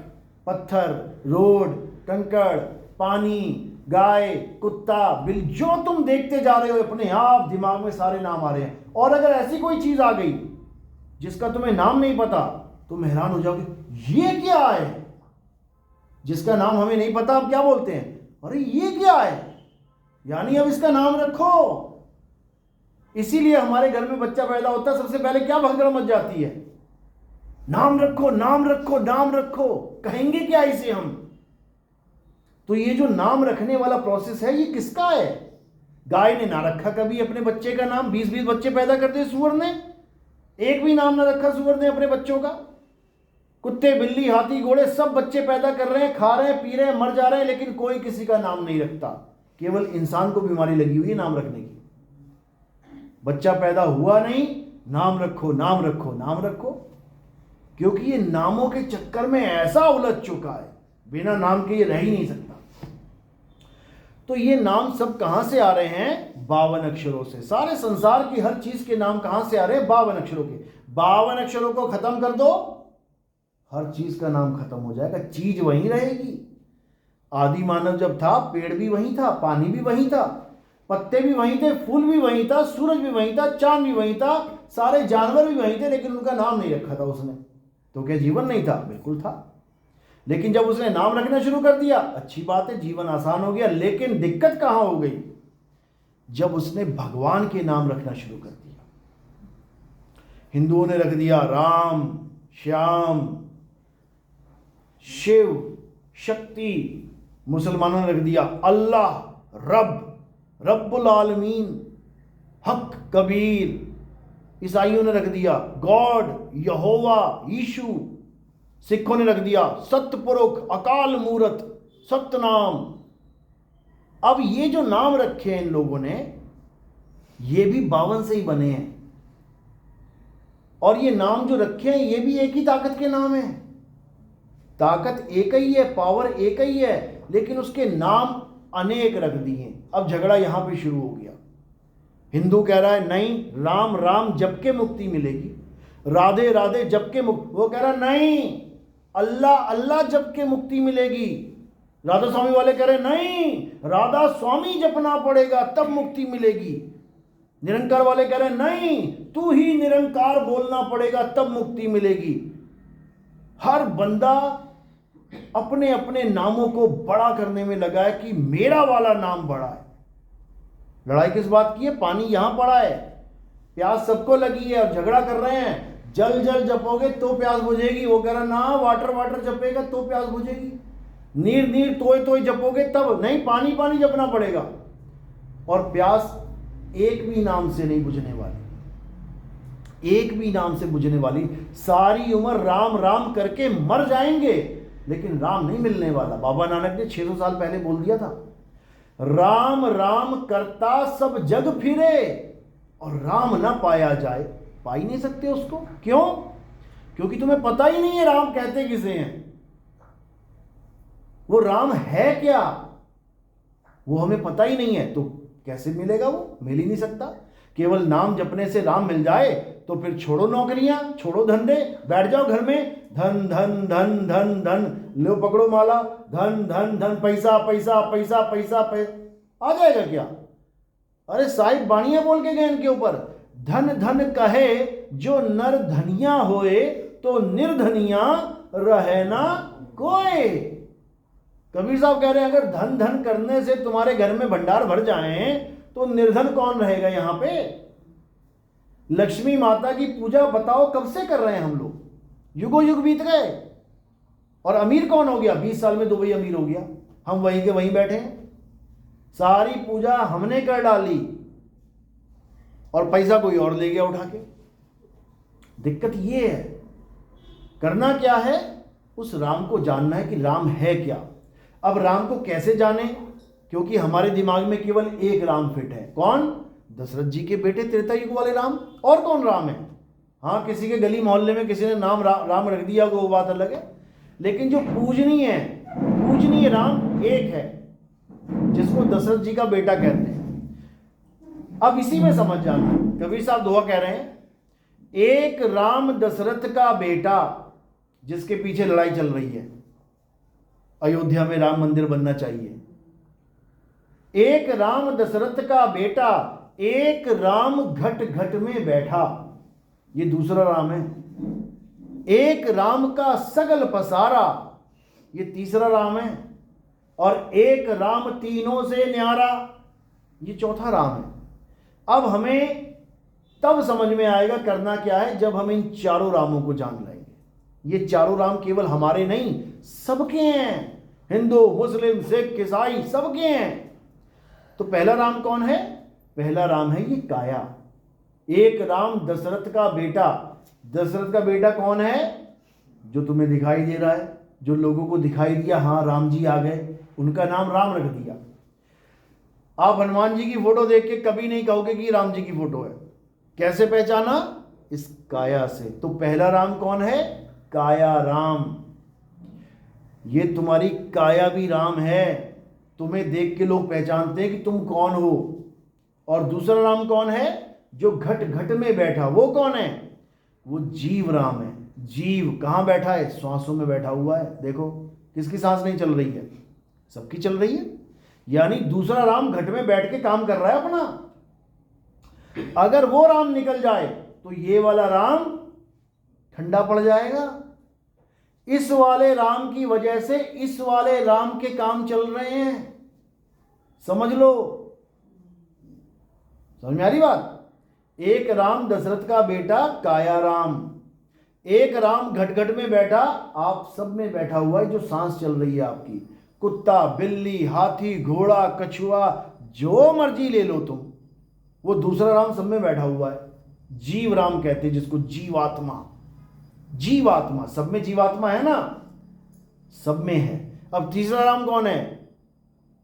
पत्थर, रोड, कंकड़, पानी, गाय, कुत्ता, बिल, जो तुम देखते जा रहे हो अपने आप दिमाग में सारे नाम आ रहे हैं। और अगर ऐसी कोई चीज आ गई जिसका तुम्हें नाम नहीं पता, तुम हैरान हो जाओगे, ये क्या है? जिसका नाम हमें नहीं पता, अब क्या बोलते हैं? अरे ये क्या है? यानी अब इसका नाम रखो। इसीलिए हमारे घर में बच्चा पैदा होता है, सबसे पहले क्या भगदड़ मच जाती है? नाम रखो, नाम रखो, नाम रखो। कहेंगे क्या इसे हम? तो ये जो नाम रखने वाला प्रोसेस है, ये किसका है? गाय ने ना रखा कभी अपने बच्चे का नाम, 20-20 बच्चे पैदा कर दिए सूअर ने, एक भी नाम ना रखा सूअर ने अपने बच्चों का। कुत्ते, बिल्ली, हाथी, घोड़े सब बच्चे पैदा कर रहे हैं, खा रहे हैं, पी रहे हैं, मर जा रहे हैं, लेकिन कोई किसी का नाम नहीं रखता। केवल इंसान को बीमारी लगी हुई है नाम रखने की। बच्चा पैदा हुआ नहीं, नाम रखो, नाम रखो, नाम रखो, क्योंकि ये नामों के चक्कर में ऐसा उलझ चुका है, बिना नाम के ये रह ही नहीं सकता। तो ये नाम सब कहां से आ रहे हैं? 52 अक्षरों से। सारे संसार की हर चीज के नाम कहां से आ रहे हैं? 52 अक्षरों के। 52 अक्षरों को खत्म कर दो, हर चीज का नाम खत्म हो जाएगा, चीज वहीं रहेगी। आदि मानव जब था, पेड़ भी वहीं था, पानी भी वहीं था, पत्ते भी वहीं थे, फूल भी वहीं था, सूरज भी वहीं था, चांद भी वहीं था, सारे जानवर भी वहीं थे, लेकिन उनका नाम नहीं रखा था उसने। तो क्या जीवन नहीं था? बिल्कुल था। लेकिन जब उसने नाम रखना शुरू कर दिया, अच्छी बात है, जीवन आसान हो गया। लेकिन दिक्कत कहां हो गई? जब उसने भगवान के नाम रखना शुरू कर दिया। हिंदुओं ने रख दिया राम, श्याम, शिव, शक्ति। मुसलमानों ने रख दिया अल्लाह, रब, रब्बुल आलमीन, हक, कबीर। ईसाइयों ने रख दिया गॉड, यहोवा, यीशु। सिखों ने रख दिया सतपुरुष, अकाल मूरत, सतनाम। अब ये जो नाम रखे हैं इन लोगों ने, ये भी 52 से ही बने हैं। और ये नाम जो रखे हैं, ये भी एक ही ताकत के नाम हैं। ताकत एक ही है, पावर एक ही है, लेकिन उसके नाम अनेक रख दिए। अब झगड़ा यहां पे शुरू हो गया। हिंदू कह रहा है नहीं, राम राम जप के मुक्ति मिलेगी, राधे राधे जप के मुक्ति। वो कह रहा नहीं, अल्लाह अल्लाह जप के मुक्ति मिलेगी। राधा स्वामी वाले कह रहे नहीं, राधा स्वामी जपना पड़ेगा तब मुक्ति मिलेगी। निरंकार वाले कह रहे नहीं, तू ही निरंकार बोलना पड़ेगा तब मुक्ति मिलेगी। हर बंदा अपने अपने नामों को बड़ा करने में लगा है कि मेरा वाला नाम बड़ा है। लड़ाई किस बात की है? पानी यहां पड़ा है, प्यास सबको लगी है और झगड़ा कर रहे हैं। जल जल जपोगे तो प्यास बुझेगी। वो कह रहा ना, वाटर वाटर जपेगा तो प्यास बुझेगी। नीर नीर तोय तोय जपोगे तब नहीं, पानी पानी जपना पड़ेगा। और प्यास एक भी नाम से नहीं बुझने वाली, एक भी नाम से बुझने वाली। सारी उम्र राम राम करके मर जाएंगे, लेकिन राम नहीं मिलने वाला। बाबा नानक ने 600 साल पहले बोल दिया था, राम राम करता सब जग फिरे और राम ना पाया जाए। पा ही नहीं सकते उसको। क्यों? क्योंकि तुम्हें पता ही नहीं है राम कहते किसे हैं, वो राम है क्या, वो हमें पता ही नहीं है। तो कैसे मिलेगा? वो मिल ही नहीं सकता। केवल नाम जपने से राम मिल जाए तो फिर छोड़ो नौकरियां, छोड़ो धंधे, बैठ जाओ घर में, धन धन धन धन धन, लो पकड़ो माला, धन धन धन, पैसा पैसा पैसा पैसा पैसा। आ जाएगा क्या? अरे साहिब बाणिया बोल के गए इनके ऊपर, धन धन कहे जो नर धनिया होए, तो निर्धनिया रहे ना कोई। कबीर साहब कह रहे हैं अगर धन धन करने से तुम्हारे घर में भंडार भर जाएं, तो निर्धन कौन रहेगा यहां पे? लक्ष्मी माता की पूजा बताओ कब से कर रहे हैं हम लोग, युगों युग बीत गए। और अमीर कौन हो गया? 20 साल में दुबई अमीर हो गया। हम वहीं के वहीं बैठे हैं, सारी पूजा हमने कर डाली और पैसा कोई और ले गया उठा के। दिक्कत ये है। करना क्या है? उस राम को जानना है कि राम है क्या। अब राम को कैसे जाने? क्योंकि हमारे दिमाग में केवल एक राम फिट है। कौन? दशरथ जी के बेटे त्रेता युग वाले राम। और कौन राम है? हाँ, किसी के गली मोहल्ले में किसी ने नाम राम रख दिया वो बात अलग है, लेकिन जो पूजनीय राम एक है, जिसको दशरथ जी का बेटा कहते हैं। अब इसी में समझ जाना, कबीर साहब दोहा कह रहे हैं, एक राम दशरथ का बेटा, जिसके पीछे लड़ाई चल रही है, अयोध्या में राम मंदिर बनना चाहिए। एक राम दशरथ का बेटा, एक राम घट घट में बैठा, ये दूसरा राम है। एक राम का सगल पसारा, ये तीसरा राम है। और एक राम तीनों से न्यारा, ये चौथा राम है। अब हमें तब समझ में आएगा करना क्या है, जब हम इन चारों रामों को जान लेंगे। ये चारों राम केवल हमारे नहीं, सबके हैं। हिंदू, मुस्लिम, सिख, ईसाई सबके हैं। तो पहला राम कौन है? पहला राम है ये काया। एक राम दशरथ का बेटा। दशरथ का बेटा कौन है? जो तुम्हें दिखाई दे रहा है, जो लोगों को दिखाई दिया, हाँ राम जी आ गए, उनका नाम राम रख दिया। आप हनुमान जी की फोटो देख के कभी नहीं कहोगे कि राम जी की फोटो है। कैसे पहचाना? इस काया से। तो पहला राम कौन है? काया राम। ये तुम्हारी काया भी राम है, तुम्हें देख के लोग पहचानते हैं कि तुम कौन हो। और दूसरा राम कौन है? जो घट घट में बैठा, वो कौन है? वो जीव राम है। जीव कहाँ बैठा है? श्वासों में बैठा हुआ है। देखो किसकी सांस नहीं चल रही है? सबकी चल रही है। यानी दूसरा राम घट में बैठ के काम कर रहा है अपना। अगर वो राम निकल जाए तो ये वाला राम ठंडा पड़ जाएगा। इस वाले राम की वजह से इस वाले राम के काम चल रहे हैं। समझ लो, समझ में आ रही बात? एक राम दशरथ का बेटा काया राम, एक राम घट घट में बैठा, आप सब में बैठा हुआ है, जो सांस चल रही है आपकी। कुत्ता, बिल्ली, हाथी, घोड़ा, कछुआ, जो मर्जी ले लो तुम, वो दूसरा राम सब में बैठा हुआ है। जीव राम कहते हैं जिसको, जीवात्मा। जीवात्मा, सब में जीवात्मा है ना, सब में है। अब तीसरा राम कौन है?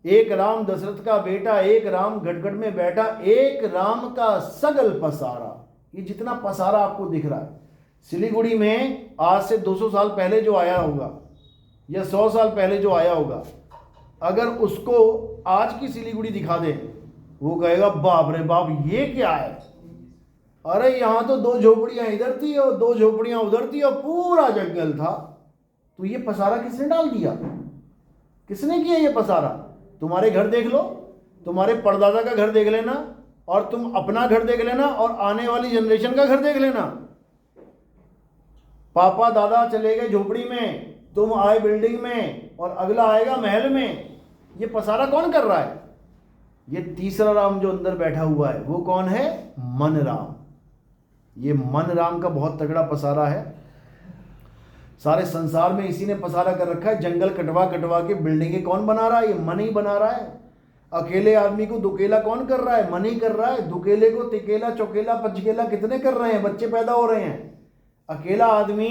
एक राम दशरथ का बेटा, एक राम घट घट में बैठा, एक राम का सगल पसारा। ये जितना पसारा आपको दिख रहा है, सिलीगुड़ी में आज से 200 साल पहले जो आया होगा या 100 साल पहले जो आया होगा, अगर उसको आज की सिलीगुड़ी दिखा दे, वो कहेगा बाप रे बाप ये क्या है। अरे यहाँ तो 2 झोपड़ियाँ इधर थी और 2 झोपड़ियाँ उधर थी और पूरा जंगल था। तो ये पसारा किसने डाल दिया? किसने किया ये पसारा? तुम्हारे घर देख लो, तुम्हारे परदादा का घर देख लेना, और तुम अपना घर देख लेना, और आने वाली जनरेशन का घर देख लेना। पापा दादा चले गए झोपड़ी में, तुम आए बिल्डिंग में, और अगला आएगा महल में। ये पसारा कौन कर रहा है? ये तीसरा राम जो अंदर बैठा हुआ है, वो कौन है? मन राम। ये मन राम का बहुत तगड़ा पसारा है। सारे संसार में इसी ने पसारा कर रखा है। जंगल कटवा कटवा के बिल्डिंगें कौन बना रहा है? ये मन ही बना रहा है। अकेले आदमी को दुकेला कौन कर रहा है? मन ही कर रहा है। दुकेले को तिकेला, चौकेला, पंचकेला कितने कर रहे हैं? बच्चे पैदा हो रहे हैं। अकेला आदमी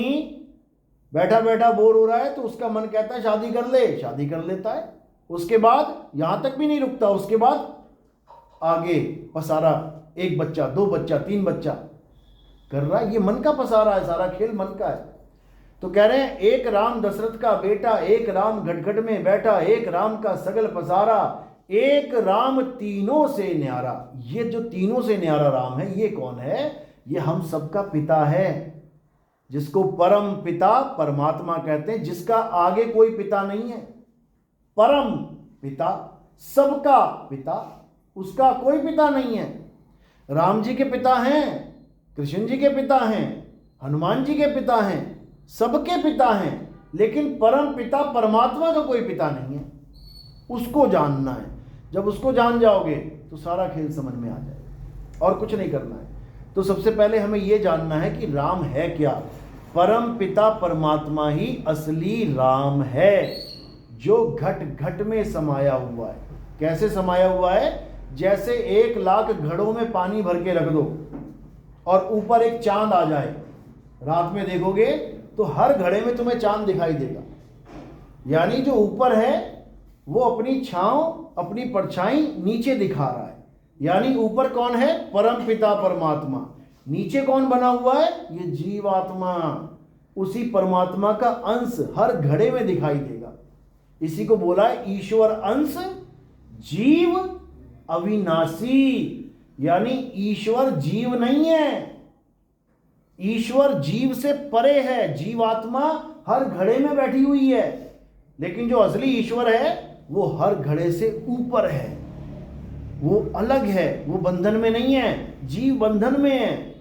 बैठा बैठा बोर हो रहा है तो उसका मन कहता है शादी कर ले, शादी कर लेता है। उसके बाद यहां तक भी नहीं रुकता, उसके बाद आगे पसारा, 1 बच्चा, 2 बच्चा, 3 बच्चा कर रहा है। ये मन का पसारा है, सारा खेल मन का है। तो कह रहे हैं एक राम दशरथ का बेटा, एक राम घट घट में बैठा, एक राम का सगल पसारा, एक राम तीनों से न्यारा। ये जो तीनों से न्यारा राम है, ये कौन है? ये हम सबका पिता है, जिसको परम पिता परमात्मा कहते हैं, जिसका आगे कोई पिता नहीं है। परम पिता, सबका पिता, उसका कोई पिता नहीं है। राम जी के पिता हैं, कृष्ण जी के पिता हैं, हनुमान जी के पिता हैं, सबके पिता हैं, लेकिन परम पिता परमात्मा का कोई पिता नहीं है। उसको जानना है। जब उसको जान जाओगे तो सारा खेल समझ में आ जाएगा, और कुछ नहीं करना है। तो सबसे पहले हमें यह जानना है कि राम है क्या। परम पिता परमात्मा ही असली राम है, जो घट घट में समाया हुआ है। कैसे समाया हुआ है? जैसे 1 लाख घड़ों में पानी भर के रख दो और ऊपर एक चांद आ जाए, रात में देखोगे तो हर घड़े में तुम्हें चांद दिखाई देगा। यानी जो ऊपर है वो अपनी छांव, अपनी परछाई नीचे दिखा रहा है। यानी ऊपर कौन है? परम पिता परमात्मा। नीचे कौन बना हुआ है? ये जीवात्मा। उसी परमात्मा का अंश हर घड़े में दिखाई देगा। इसी को बोला है ईश्वर अंश जीव अविनाशी। यानी ईश्वर जीव नहीं है, ईश्वर जीव से परे है। जीवात्मा हर घड़े में बैठी हुई है, लेकिन जो असली ईश्वर है वो हर घड़े से ऊपर है, वो अलग है, वो बंधन में नहीं है। जीव बंधन में है।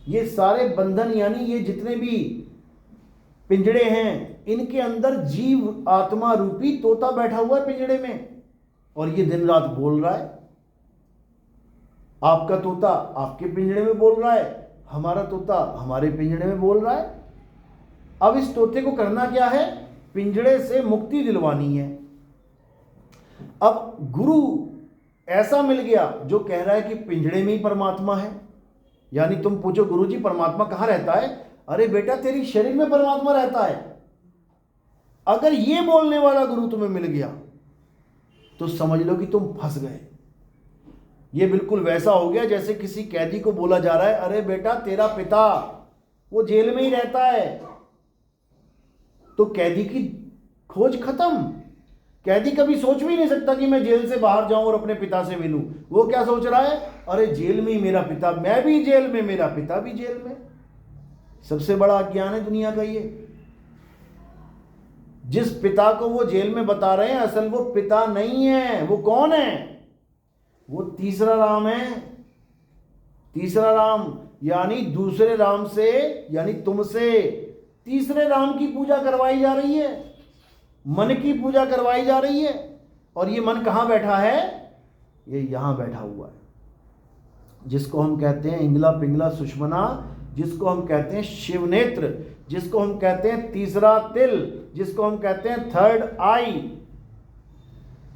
ये सारे बंधन, यानी ये जितने भी पिंजड़े हैं, इनके अंदर जीव आत्मा रूपी तोता बैठा हुआ है पिंजड़े में, और ये दिन रात बोल रहा है। आपका तोता आपके पिंजड़े में बोल रहा है, हमारा तोता हमारे पिंजड़े में बोल रहा है। अब इस तोते को करना क्या है? पिंजड़े से मुक्ति दिलवानी है। अब गुरु ऐसा मिल गया जो कह रहा है कि पिंजड़े में ही परमात्मा है। यानी तुम पूछो गुरुजी परमात्मा कहाँ रहता है, अरे बेटा तेरी शरीर में परमात्मा रहता है। अगर ये बोलने वाला गुरु तुम्हें मिल गया तो समझ लो कि तुम फंस गए। ये बिल्कुल वैसा हो गया जैसे किसी कैदी को बोला जा रहा है, अरे बेटा तेरा पिता वो जेल में ही रहता है। तो कैदी की खोज खत्म। कैदी कभी सोच भी नहीं सकता कि मैं जेल से बाहर जाऊं और अपने पिता से मिलूं। वो क्या सोच रहा है, अरे जेल में ही मेरा पिता, मैं भी जेल में, मेरा पिता भी जेल में। सबसे बड़ा अज्ञान है दुनिया का ये। जिस पिता को वो जेल में बता रहे हैं असल वो पिता नहीं है। वो कौन है, वो तीसरा राम है। तीसरा राम यानी दूसरे राम से, यानी तुमसे तीसरे राम की पूजा करवाई जा रही है, मन की पूजा करवाई जा रही है। और ये मन कहाँ बैठा है, ये यहां बैठा हुआ है, जिसको हम कहते हैं इंगला पिंगला सुषमना, जिसको हम कहते हैं शिव नेत्र, जिसको हम कहते हैं तीसरा तिल, जिसको हम कहते हैं थर्ड आई,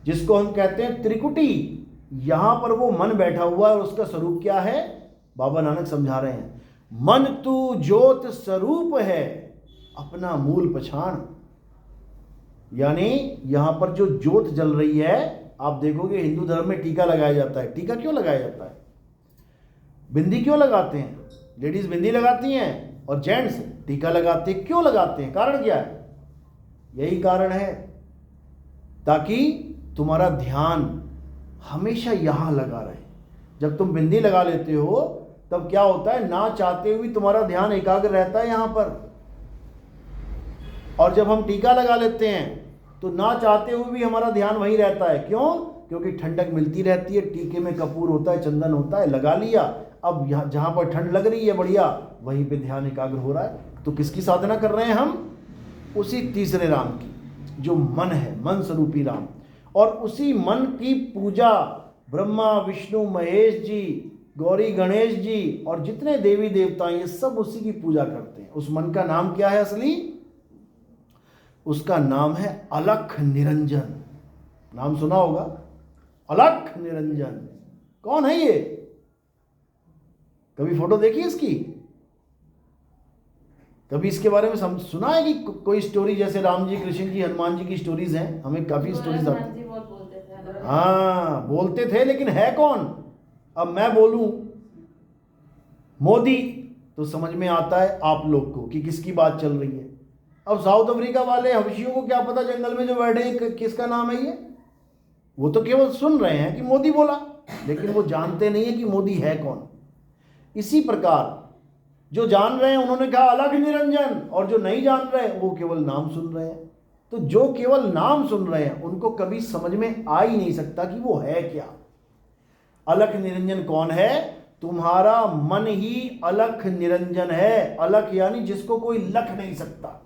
जिसको हम कहते हैं त्रिकुटी। यहां पर वो मन बैठा हुआ है और उसका स्वरूप क्या है, बाबा नानक समझा रहे हैं, मन तू ज्योत स्वरूप है अपना मूल पछाण। यानी यहां पर जो ज्योत जल रही है, आप देखोगे हिंदू धर्म में टीका लगाया जाता है। टीका क्यों लगाया जाता है, बिंदी क्यों लगाते हैं, लेडीज बिंदी लगाती हैं और जेंट्स टीका लगाते हैं। क्यों लगाते हैं, कारण क्या है, यही कारण है ताकि तुम्हारा ध्यान हमेशा यहां लगा रहे। जब तुम बिंदी लगा लेते हो तब क्या होता है, ना चाहते हुए तुम्हारा ध्यान एकाग्र रहता है यहां पर। और जब हम टीका लगा लेते हैं तो ना चाहते हुए भी हमारा ध्यान वहीं रहता है। क्यों, क्योंकि ठंडक मिलती रहती है। टीके में कपूर होता है, चंदन होता है, लगा लिया, अब यहाँ जहां पर ठंड लग रही है बढ़िया, वहीं पे ध्यान एकाग्र हो रहा है। तो किसकी साधना कर रहे हैं हम, उसी तीसरे राम की, जो मन है, मन स्वरूपी राम। और उसी मन की पूजा ब्रह्मा विष्णु महेश जी, गौरी गणेश जी और जितने देवी देवता हैं, ये सब उसी की पूजा करते हैं। उस मन का नाम क्या है असली, उसका नाम है अलख निरंजन। नाम सुना होगा, अलख निरंजन। कौन है ये, कभी फोटो देखी इसकी, कभी इसके बारे में सुना है कि कोई स्टोरी, जैसे राम जी, कृष्ण जी, हनुमान जी की स्टोरीज हैं, हमें काफी स्टोरीज आती। हाँ बोलते थे, लेकिन है कौन। अब मैं बोलूं मोदी तो समझ में आता है आप लोग को कि किसकी बात चल रही है। अब साउथ अफ्रीका वाले हबशियों को क्या पता जंगल में जो बैठे हैं किसका नाम है ये, वो तो केवल सुन रहे हैं कि मोदी बोला, लेकिन वो जानते नहीं है कि मोदी है कौन। इसी प्रकार जो जान रहे हैं उन्होंने कहा अलख निरंजन, और जो नहीं जान रहे वो केवल नाम सुन रहे हैं। तो जो केवल नाम सुन रहे हैं उनको कभी समझ में आ ही नहीं सकता कि वो है क्या। अलख निरंजन कौन है, तुम्हारा मन ही अलख निरंजन है। अलख यानी जिसको कोई लख नहीं सकता,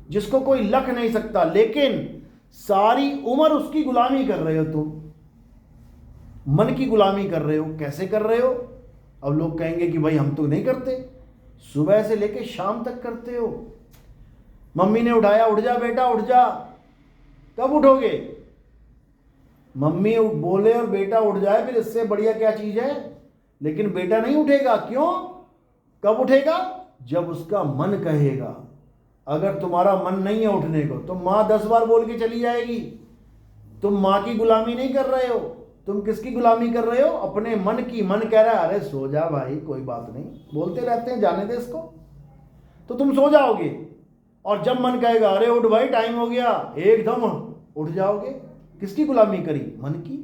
जिसको कोई लख नहीं सकता, लेकिन सारी उम्र उसकी गुलामी कर रहे हो तुम, मन की गुलामी कर रहे हो। कैसे कर रहे हो, अब लोग कहेंगे कि भाई हम तो नहीं करते, सुबह से लेके शाम तक करते हो। मम्मी ने उठाया, उठ जा बेटा उठ जा, कब उठोगे, मम्मी बोले और बेटा उठ जाए, फिर इससे बढ़िया क्या चीज है। लेकिन बेटा नहीं उठेगा, क्यों, कब उठेगा, जब उसका मन कहेगा। अगर तुम्हारा मन नहीं है उठने को तो माँ 10 बार बोल के चली जाएगी। तुम माँ की गुलामी नहीं कर रहे हो, तुम किसकी गुलामी कर रहे हो, अपने मन की। मन कह रहा है अरे सो जा भाई, कोई बात नहीं, बोलते रहते हैं, जाने दे इसको, तो तुम सो जाओगे। और जब मन कहेगा अरे उठ भाई टाइम हो गया, एकदम उठ जाओगे। किसकी गुलामी करी, मन की।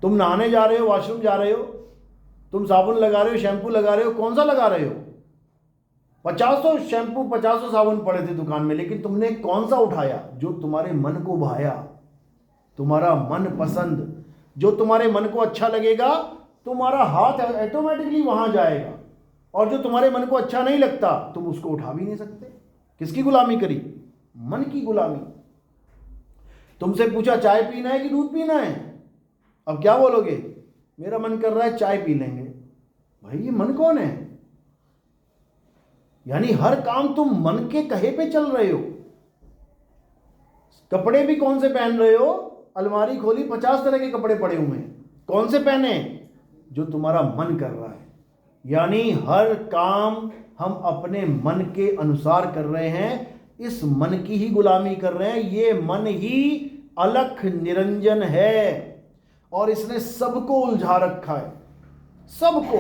तुम नहाने जा रहे हो, वॉशरूम जा रहे हो, तुम साबुन लगा रहे हो, शैम्पू लगा रहे हो, कौन सा लगा रहे हो, 50 शैम्पू 50 साबुन पड़े थे दुकान में, लेकिन तुमने कौन सा उठाया, जो तुम्हारे मन को भाया, तुम्हारा मन पसंद, जो तुम्हारे मन को अच्छा लगेगा, तुम्हारा हाथ ऑटोमेटिकली वहां जाएगा। और जो तुम्हारे मन को अच्छा नहीं लगता तुम उसको उठा भी नहीं सकते। किसकी गुलामी करी, मन की गुलामी। तुमसे पूछा चाय पीना है कि दूध पीना है, अब क्या बोलोगे, मेरा मन कर रहा है चाय पी लेंगे। भाई ये मन कौन है, यानी हर काम तुम मन के कहे पे चल रहे हो। कपड़े भी कौन से पहन रहे हो, अलमारी खोली, 50 तरह के कपड़े पड़े हुए हैं, कौन से पहने? जो तुम्हारा मन कर रहा है। यानी हर काम हम अपने मन के अनुसार कर रहे हैं, इस मन की ही गुलामी कर रहे हैं। ये मन ही अलख निरंजन है और इसने सबको उलझा रखा है, सबको,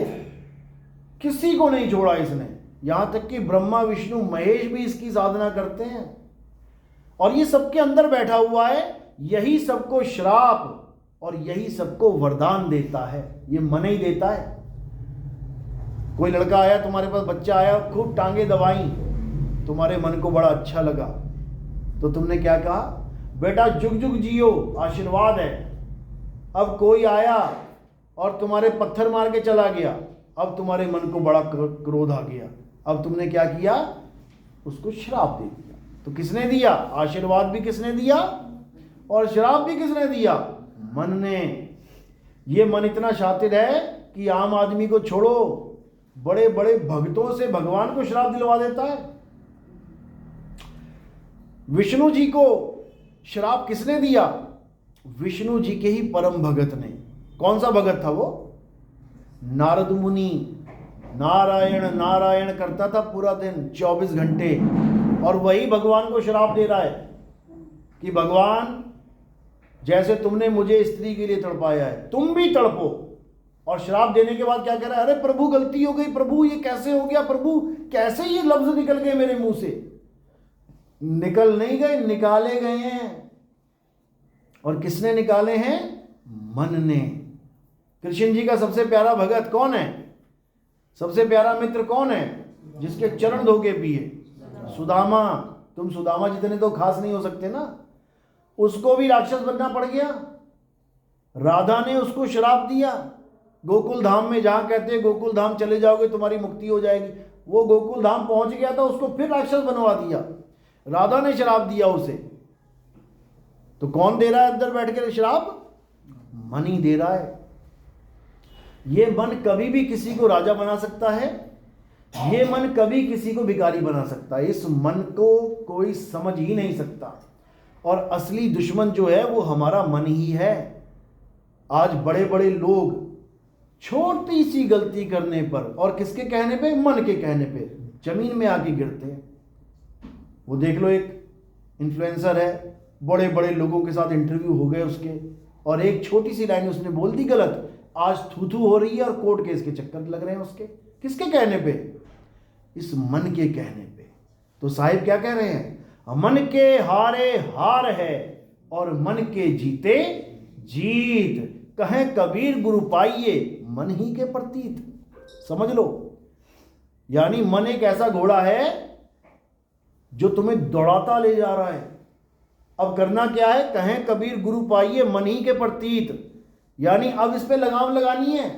किसी को नहीं छोड़ा इसने। यहां तक कि ब्रह्मा विष्णु महेश भी इसकी साधना करते हैं और ये सबके अंदर बैठा हुआ है। यही सबको श्राप और यही सबको वरदान देता है, ये मन ही देता है। कोई लड़का आया तुम्हारे पास, बच्चा आया, खूब टांगे दबाई, तुम्हारे मन को बड़ा अच्छा लगा, तो तुमने क्या कहा? बेटा जुग जुग जियो, आशीर्वाद है। अब कोई आया और तुम्हारे पत्थर मार के चला गया, अब तुम्हारे मन को बड़ा क्रोध आ गया, अब तुमने क्या किया? उसको श्राप दे दिया। तो किसने दिया? आशीर्वाद भी किसने दिया और श्राप भी किसने दिया? मन ने। ये मन इतना शातिर है कि आम आदमी को छोड़ो, बड़े बड़े भक्तों से भगवान को श्राप दिलवा देता है। विष्णु जी को श्राप किसने दिया? विष्णु जी के ही परम भगत ने। कौन सा भगत था वो? नारद मुनि। नारायण नारायण करता था पूरा दिन, 24 घंटे, और वही भगवान को श्राप दे रहा है कि भगवान, जैसे तुमने मुझे स्त्री के लिए तड़पाया है, तुम भी तड़पो। और श्राप देने के बाद क्या कह रहा है? अरे प्रभु गलती हो गई, प्रभु ये कैसे हो गया, प्रभु कैसे ये लफ्ज निकल गए मेरे मुंह से? निकल नहीं गए, निकाले गए हैं। और किसने निकाले हैं? मन ने। कृष्ण जी का सबसे प्यारा भगत कौन है? सबसे प्यारा मित्र कौन है? जिसके चरण धो के पिए? सुदामा। तुम सुदामा जितने तो खास नहीं हो सकते ना, उसको भी राक्षस बनना पड़ गया। राधा ने उसको श्राप दिया गोकुल धाम में, जहां कहते हैं गोकुल धाम चले जाओगे तुम्हारी मुक्ति हो जाएगी। वो गोकुल धाम पहुंच गया था, उसको फिर राक्षस बनवा दिया। राधा ने श्राप दिया उसे। तो कौन दे रहा है अंदर बैठ कर श्राप? मन ही दे रहा है। ये मन कभी भी किसी को राजा बना सकता है, ये मन कभी किसी को भिखारी बना सकता है। इस मन को कोई समझ ही नहीं सकता। और असली दुश्मन जो है वो हमारा मन ही है। आज बड़े बड़े लोग छोटी सी गलती करने पर, और किसके कहने पे? मन के कहने पे जमीन में आके गिरते हैं। वो देख लो, एक इन्फ्लुएंसर है, बड़े बड़े लोगों के साथ इंटरव्यू हो गए उसके, और एक छोटी सी लाइन उसने बोल दी गलत, आज थू हो रही है और कोर्ट केस के चक्कर लग रहे हैं उसके। किसके कहने पे? इस मन के कहने पे। तो साहिब क्या कह रहे हैं? मन के हारे हार है और मन के जीते जीत। कहें कबीर गुरु पाइए मन ही के प्रतीत। समझ लो, यानी मन एक ऐसा घोड़ा है जो तुम्हें दौड़ाता ले जा रहा है। अब करना क्या है? कहें कबीर गुरु पाइए मन ही के प्रतीत। यानी अब इस पे लगाम लगानी है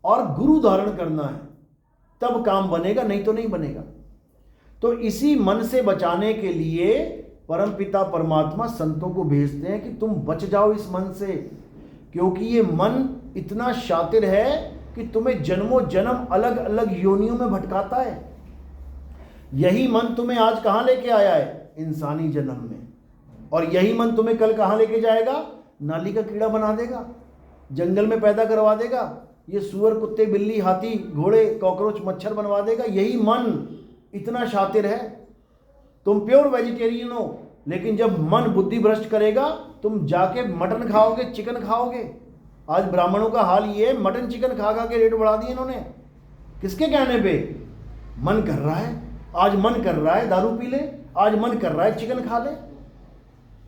और गुरु धारण करना है, तब काम बनेगा, नहीं तो नहीं बनेगा। तो इसी मन से बचाने के लिए परमपिता परमात्मा संतों को भेजते हैं कि तुम बच जाओ इस मन से, क्योंकि ये मन इतना शातिर है कि तुम्हें जन्मों जन्म अलग अलग योनियों में भटकाता है। यही मन तुम्हें आज कहां लेके आया है? इंसानी जन्म में। और यही मन तुम्हें कल कहां लेके जाएगा? नाली का कीड़ा बना देगा, जंगल में पैदा करवा देगा, ये सुअर कुत्ते बिल्ली हाथी घोड़े कॉकरोच मच्छर बनवा देगा। यही मन इतना शातिर है। तुम प्योर वेजिटेरियन हो, लेकिन जब मन बुद्धि भ्रष्ट करेगा तुम जाके मटन खाओगे, चिकन खाओगे। आज ब्राह्मणों का हाल ये है, मटन चिकन खा खा के रेट बढ़ा दिए इन्होंने। किसके कहने पे? मन कर रहा है, आज मन कर रहा है दारू पी ले, आज मन कर रहा है चिकन खा ले।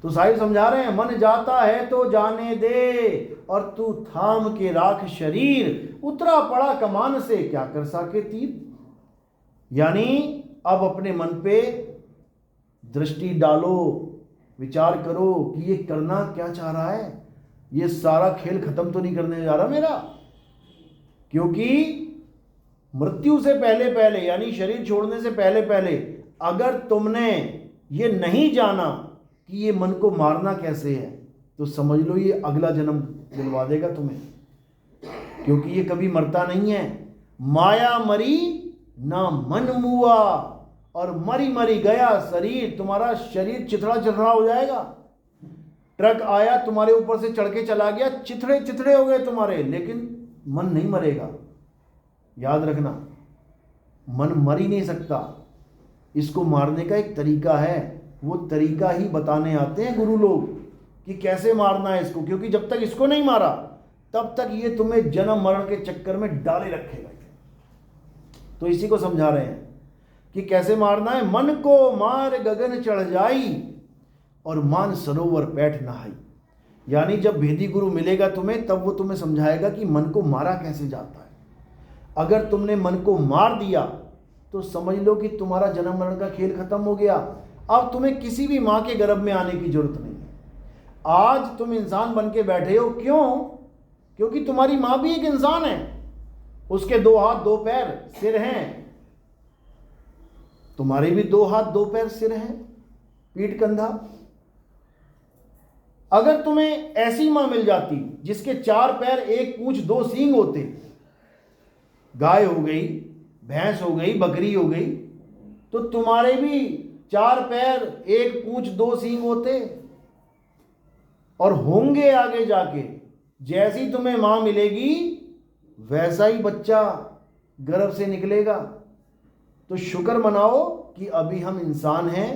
तो साहिब समझा रहे हैं, मन जाता है तो जाने दे और तू थाम के राख शरीर, उतरा पड़ा कमान से क्या कर सके तीर। यानी अब अपने मन पे दृष्टि डालो, विचार करो कि ये करना क्या चाह रहा है। ये सारा खेल खत्म तो नहीं करने जा रहा मेरा, क्योंकि मृत्यु से पहले पहले, यानी शरीर छोड़ने से पहले पहले, अगर तुमने ये नहीं जाना कि ये मन को मारना कैसे है, तो समझ लो ये अगला जन्म दिलवा देगा तुम्हें, क्योंकि ये कभी मरता नहीं है। माया मरी ना मन मुआ, और मरी मरी गया शरीर। तुम्हारा शरीर चिथड़ा चिथड़ा हो जाएगा। ट्रक आया तुम्हारे ऊपर से चढ़ के चला गया, चिथड़े चिथड़े हो गए तुम्हारे, लेकिन मन नहीं मरेगा। याद रखना, मन मर ही नहीं सकता। इसको मारने का एक तरीका है, वो तरीका ही बताने आते हैं गुरु लोग कि कैसे मारना है इसको, क्योंकि जब तक इसको नहीं मारा तब तक ये तुम्हें जन्म मरण के चक्कर में डाले रखेगा। तो इसी को समझा रहे हैं कि कैसे मारना है। मन को मार गगन चढ़ जाई और मान सरोवर बैठ नहाई। यानी जब भेदी गुरु मिलेगा तुम्हें, तब वो तुम्हें समझाएगा कि मन को मारा कैसे जाता है। अगर तुमने मन को मार दिया तो समझ लो कि तुम्हारा जन्म मरण का खेल खत्म हो गया। अब तुम्हें किसी भी माँ के गर्भ में आने की जरूरत नहीं है। आज तुम इंसान बन के बैठे हो, क्यों? क्योंकि तुम्हारी माँ भी एक इंसान है, उसके 2 हाथ 2 पैर सिर हैं, तुम्हारे भी 2 हाथ 2 पैर सिर हैं, पीठ कंधा। अगर तुम्हें ऐसी मां मिल जाती जिसके 4 पैर 1 पूंछ 2 सींग होते, गाय हो गई, भैंस हो गई, बकरी हो गई, तो तुम्हारे भी 4 पैर 1 पूंछ 2 सींग होते और होंगे आगे जाके। जैसी तुम्हें मां मिलेगी वैसा ही बच्चा गर्भ से निकलेगा। तो शुक्र मनाओ कि अभी हम इंसान हैं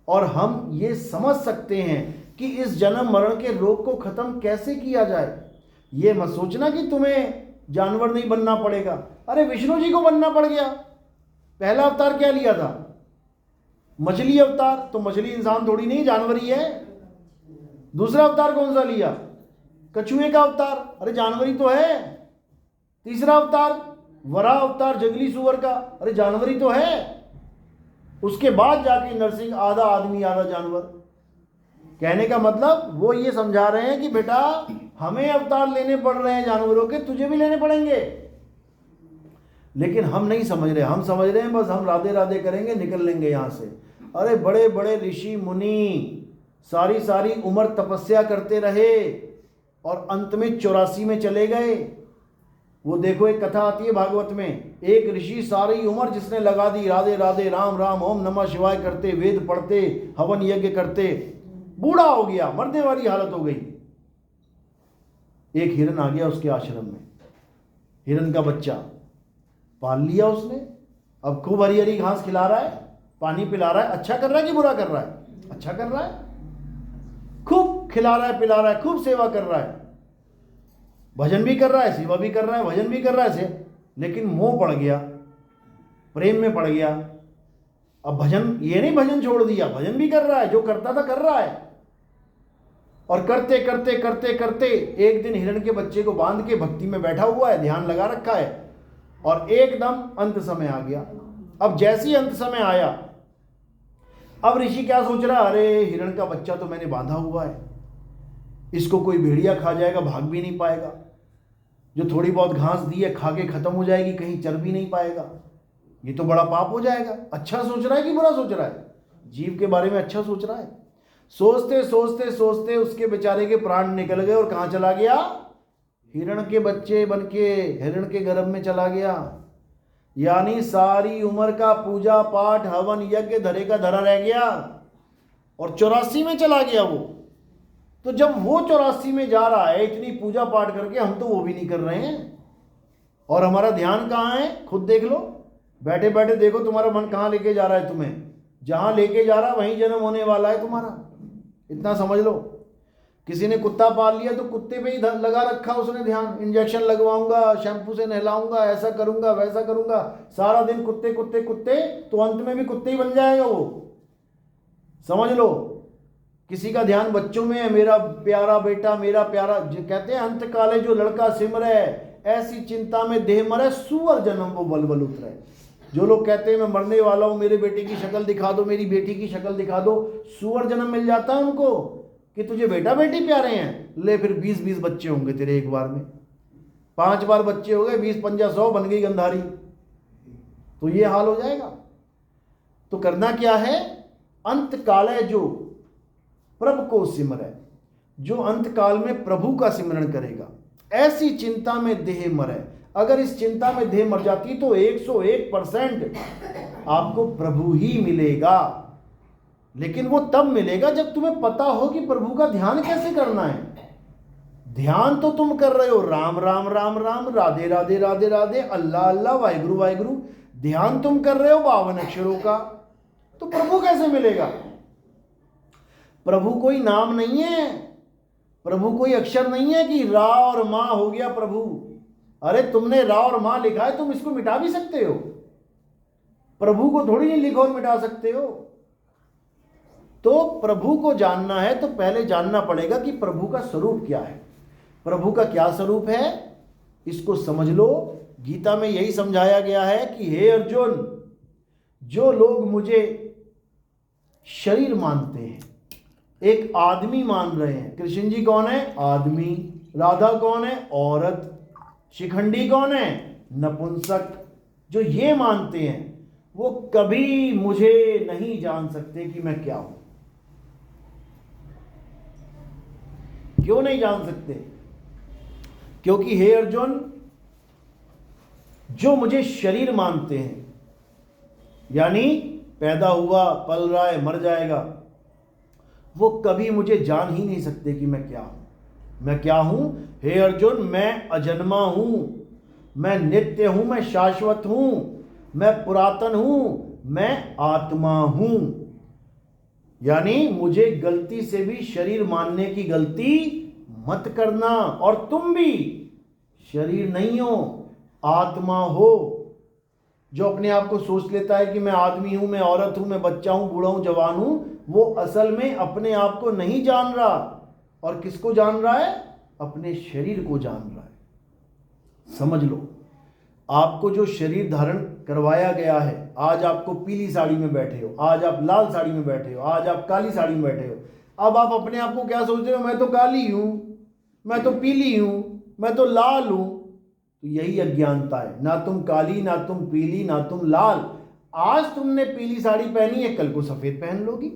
और हम ये समझ सकते हैं कि इस जन्म मरण के रोग को खत्म कैसे किया जाए। ये मत सोचना कि तुम्हें जानवर नहीं बनना पड़ेगा। अरे विष्णु जी को बनना पड़ गया। पहला अवतार क्या लिया था? मछली अवतार। तो मछली इंसान थोड़ी नहीं, जानवर ही है। दूसरा अवतार कौन सा लिया? कछुए का अवतार। अरे जानवर ही तो है। तीसरा अवतार वराह अवतार, जंगली सुअर का। अरे जानवर ही तो है। उसके बाद जाके नरसिंह, आधा आदमी आधा जानवर। कहने का मतलब वो ये समझा रहे हैं कि बेटा हमें अवतार लेने पड़ रहे हैं जानवरों के, तुझे भी लेने पड़ेंगे। लेकिन हम नहीं समझ रहे। हम समझ रहे हैं बस हम राधे राधे करेंगे, निकल लेंगे यहाँ से। अरे बड़े बड़े ऋषि मुनि सारी सारी उम्र तपस्या करते रहे और अंत में 84 में चले गए। वो देखो एक कथा आती है भागवत में, एक ऋषि सारी उम्र जिसने लगा दी राधे राधे राम राम ओम नमः शिवाय करते, वेद पढ़ते, हवन यज्ञ करते, बूढ़ा हो गया, मरने वाली हालत हो गई। एक हिरन आ गया उसके आश्रम में, हिरन का बच्चा पाल लिया उसने। अब खूब हरी हरी घास खिला रहा है, पानी पिला रहा है। अच्छा कर रहा है कि बुरा कर रहा है? अच्छा कर रहा है। खूब खिला रहा है, पिला रहा है, खूब सेवा कर रहा है, भजन भी कर रहा है, सेवा भी कर रहा है, भजन भी कर रहा है। लेकिन मोह पड़ गया, प्रेम में पड़ गया। अब भजन, ये नहीं भजन छोड़ दिया, भजन भी कर रहा है, जो करता था कर रहा है। और करते करते करते करते एक दिन हिरण के बच्चे को बांध के भक्ति में बैठा हुआ है, ध्यान लगा रखा है, और एकदम अंत समय आ गया। अब जैसी अंत समय आया, अब ऋषि क्या सोच रहा, अरे हिरण का बच्चा तो मैंने बांधा हुआ है, इसको कोई भेड़िया खा जाएगा, भाग भी नहीं पाएगा। जो थोड़ी बहुत घास दी है खा के खत्म हो जाएगी, कहीं चर भी नहीं पाएगा, ये तो बड़ा पाप हो जाएगा। अच्छा सोच रहा है कि बुरा सोच रहा है? जीव के बारे में अच्छा सोच रहा है। सोचते सोचते सोचते उसके बेचारे के प्राण निकल गए और कहाँ चला गया? हिरण के बच्चे बन के हिरण के गर्भ में चला गया। यानी सारी उम्र का पूजा पाठ हवन यज्ञ धरे का धरा रह गया और 84 में चला गया वो। तो जब वो 84 में जा रहा है इतनी पूजा पाठ करके, हम तो वो भी नहीं कर रहे हैं। और हमारा ध्यान कहाँ है? खुद देख लो, बैठे बैठे देखो तुम्हारा मन कहाँ लेके जा रहा है तुम्हें। जहाँ लेके जा रहा है वहीं जन्म होने वाला है तुम्हारा, इतना समझ लो। किसी ने कुत्ता पाल लिया तो कुत्ते पे ही लगा रखा उसने ध्यान, इंजेक्शन लगवाऊंगा, शैम्पू से नहलाऊंगा, ऐसा करूंगा वैसा करूंगा, सारा दिन कुत्ते कुत्ते कुत्ते, तो अंत में भी कुत्ते ही बन जाएगा वो, समझ लो। किसी का ध्यान बच्चों में है, मेरा प्यारा बेटा, मेरा प्यारा, कहते हैं अंत काले जो लड़का सिमरे, ऐसी चिंता में देह मरे, सुअर जन्म वो बलबल उतरे। जो लोग कहते हैं मैं मरने वाला हूं, मेरे बेटे की शक्ल दिखा दो, मेरी बेटी की शक्ल दिखा दो, सुअर जन्म मिल जाता है उनको कि तुझे बेटा बेटी प्यारे हैं। ले फिर 20-20 बच्चे होंगे तेरे एक बार में, 5 बार बच्चे हो गए, 20 पंजा 100, बन गई गंधारी। तो ये हाल हो जाएगा। तो करना क्या है? अंत काल है जो प्रभु को सिमरे, जो अंत काल में प्रभु का सिमरण करेगा, ऐसी चिंता में देह मरे। अगर इस चिंता में देह मर जाती तो 101% आपको प्रभु ही मिलेगा। लेकिन वो तब मिलेगा जब तुम्हें पता हो कि प्रभु का ध्यान कैसे करना है। ध्यान तो तुम कर रहे हो राम राम राम राम, राधे राधे राधे राधे, अल्लाह अल्लाह, वाहिगुरु वाहिगुरु, ध्यान तुम कर रहे हो 52 अक्षरों का, तो प्रभु कैसे मिलेगा? प्रभु कोई नाम नहीं है, प्रभु कोई अक्षर नहीं है कि रा और मां हो गया प्रभु। अरे तुमने रा और मां लिखा है, तुम इसको मिटा भी सकते हो, प्रभु को थोड़ी नहीं लिखो और मिटा सकते हो। तो प्रभु को जानना है तो पहले जानना पड़ेगा कि प्रभु का स्वरूप क्या है। प्रभु का क्या स्वरूप है इसको समझ लो। गीता में यही समझाया गया है कि हे अर्जुन, जो लोग मुझे शरीर मानते हैं, एक आदमी मान रहे हैं, कृष्ण जी कौन है? आदमी। राधा कौन है? औरत। शिखंडी कौन है? नपुंसक। जो ये मानते हैं वो कभी मुझे नहीं जान सकते कि मैं क्या हूं। क्यों नहीं जान सकते? क्योंकि हे अर्जुन, जो मुझे शरीर मानते हैं, यानी पैदा हुआ, पल रहा है, मर जाएगा, वो कभी मुझे जान ही नहीं सकते कि मैं क्या हूं। मैं क्या हूं? हे अर्जुन, मैं अजन्मा हूं, मैं नित्य हूं, मैं शाश्वत हूं, मैं पुरातन हूं, मैं आत्मा हूं। यानी मुझे गलती से भी शरीर मानने की गलती मत करना। और तुम भी शरीर नहीं हो, आत्मा हो। जो अपने आप को सोच लेता है कि मैं आदमी हूं, मैं औरत हूं, मैं बच्चा हूं, बूढ़ा हूं, जवान हूं, वो असल में अपने आप को नहीं जान रहा। और किसको जान रहा है? अपने शरीर को जान रहा है। समझ लो, आपको जो शरीर धारण करवाया गया है, आज आपको पीली साड़ी में बैठे हो, आज आप लाल साड़ी में बैठे हो, आज आप काली साड़ी में बैठे हो। अब आप अपने आप को क्या सोचते हो? मैं तो काली हूं, मैं तो पीली हूं, मैं तो लाल हूं। तो यही अज्ञानता है। ना तुम काली, ना तुम पीली, ना तुम लाल। आज तुमने पीली साड़ी पहनी है, कल को सफेद पहन लोगी,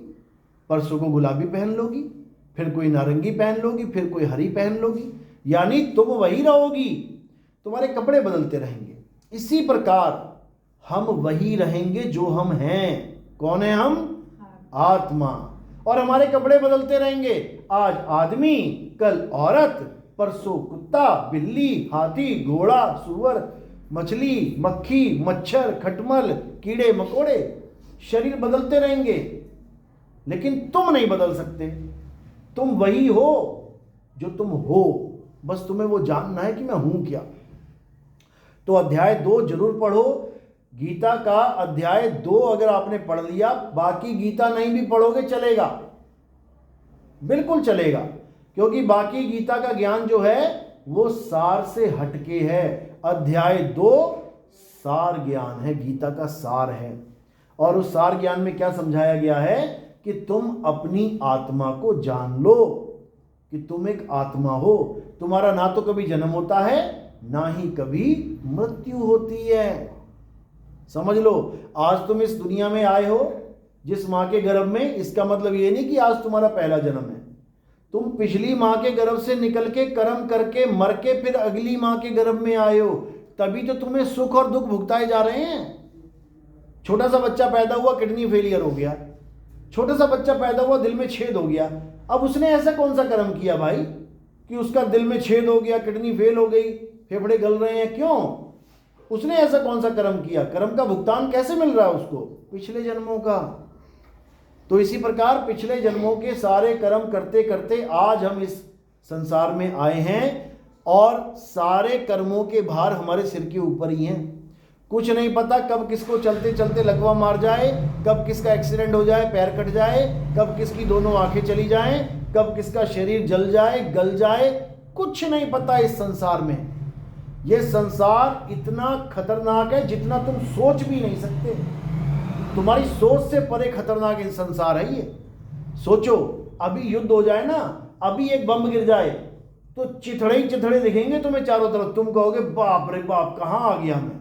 परसों को गुलाबी पहन लोगी, फिर कोई नारंगी पहन लोगी, फिर कोई हरी पहन लोगी। यानी तुम वही रहोगी, तुम्हारे कपड़े बदलते रहेंगे। इसी प्रकार हम वही रहेंगे जो हम हैं। कौन है हम? आत्मा। और हमारे कपड़े बदलते रहेंगे। आज आदमी, कल औरत, परसों कुत्ता, बिल्ली, हाथी, घोड़ा, सूअर, मछली, मक्खी, मच्छर, खटमल, कीड़े मकोड़े। शरीर बदलते रहेंगे, लेकिन तुम नहीं बदल सकते। तुम वही हो जो तुम हो। बस तुम्हें वो जानना है कि मैं हूं क्या। तो अध्याय 2 जरूर पढ़ो। गीता का अध्याय 2 अगर आपने पढ़ लिया, बाकी गीता नहीं भी पढ़ोगे चलेगा, बिल्कुल चलेगा। क्योंकि बाकी गीता का ज्ञान जो है वो सार से हटके है। अध्याय 2 सार ज्ञान है, गीता का सार है। और उस सार ज्ञान में क्या समझाया गया है कि तुम अपनी आत्मा को जान लो कि तुम एक आत्मा हो। तुम्हारा ना तो कभी जन्म होता है, ना ही कभी मृत्यु होती है। समझ लो, आज तुम इस दुनिया में आए हो जिस मां के गर्भ में, इसका मतलब ये नहीं कि आज तुम्हारा पहला जन्म है। तुम पिछली मां के गर्भ से निकल के कर्म करके मर के फिर अगली मां के गर्भ में आए हो, तभी तो तुम्हें सुख और दुख भुगताए जा रहे हैं। छोटा सा बच्चा पैदा हुआ, किडनी फेलियर हो गया। छोटा सा बच्चा पैदा हुआ, दिल में छेद हो गया। अब उसने ऐसा कौन सा कर्म किया भाई कि उसका दिल में छेद हो गया, किडनी फेल हो गई, फेफड़े गल रहे हैं? क्यों? उसने ऐसा कौन सा कर्म किया? कर्म का भुगतान कैसे मिल रहा है उसको? पिछले जन्मों का। तो इसी प्रकार पिछले जन्मों के सारे कर्म करते करते आज हम इस संसार में आए हैं, और सारे कर्मों के भार हमारे सिर के ऊपर ही हैं। कुछ नहीं पता कब किसको चलते चलते लकवा मार जाए, कब किसका एक्सीडेंट हो जाए, पैर कट जाए, कब किसकी दोनों आंखें चली जाएं, कब किसका शरीर जल जाए, गल जाए। कुछ नहीं पता इस संसार में। ये संसार इतना खतरनाक है जितना तुम सोच भी नहीं सकते। तुम्हारी सोच से परे खतरनाक संसार है ये। सोचो, अभी युद्ध हो जाए ना, अभी एक बम गिर जाए तो चिथड़े ही चिथड़े दिखेंगे तुम्हें चारों तरफ। तुम कहोगे बाप रे बाप, कहां आ गया मैं।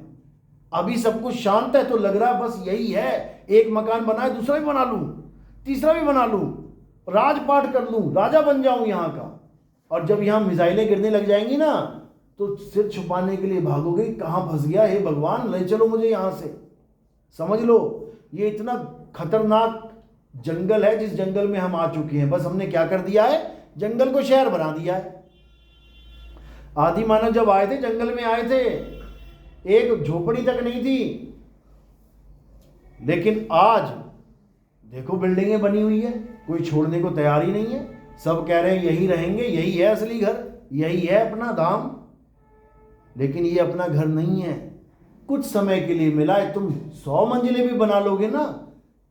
अभी सब कुछ शांत है तो लग रहा है बस यही है, एक मकान बनाए दूसरा भी बना लूं, तीसरा भी बना लूं, राजपाट कर लूं, राजा बन जाऊं यहां का। और जब यहां मिसाइलें गिरने लग जाएंगी ना, तो सिर छुपाने के लिए भागोगे, कहां फंस गया, हे भगवान ले चलो मुझे यहां से। समझ लो, ये इतना खतरनाक जंगल है जिस जंगल में हम आ चुके हैं, बस हमने क्या कर दिया है, जंगल को शहर बना दिया है। आदि मानव जब आए थे जंगल में आए थे, एक झोपड़ी तक नहीं थी, लेकिन आज देखो बिल्डिंगें बनी हुई है, कोई छोड़ने को तैयार ही नहीं है। सब कह रहे हैं यही रहेंगे, यही है असली घर, यही है अपना धाम। लेकिन ये अपना घर नहीं है, कुछ समय के लिए मिला है। तुम 100 मंजिलें भी बना लोगे ना,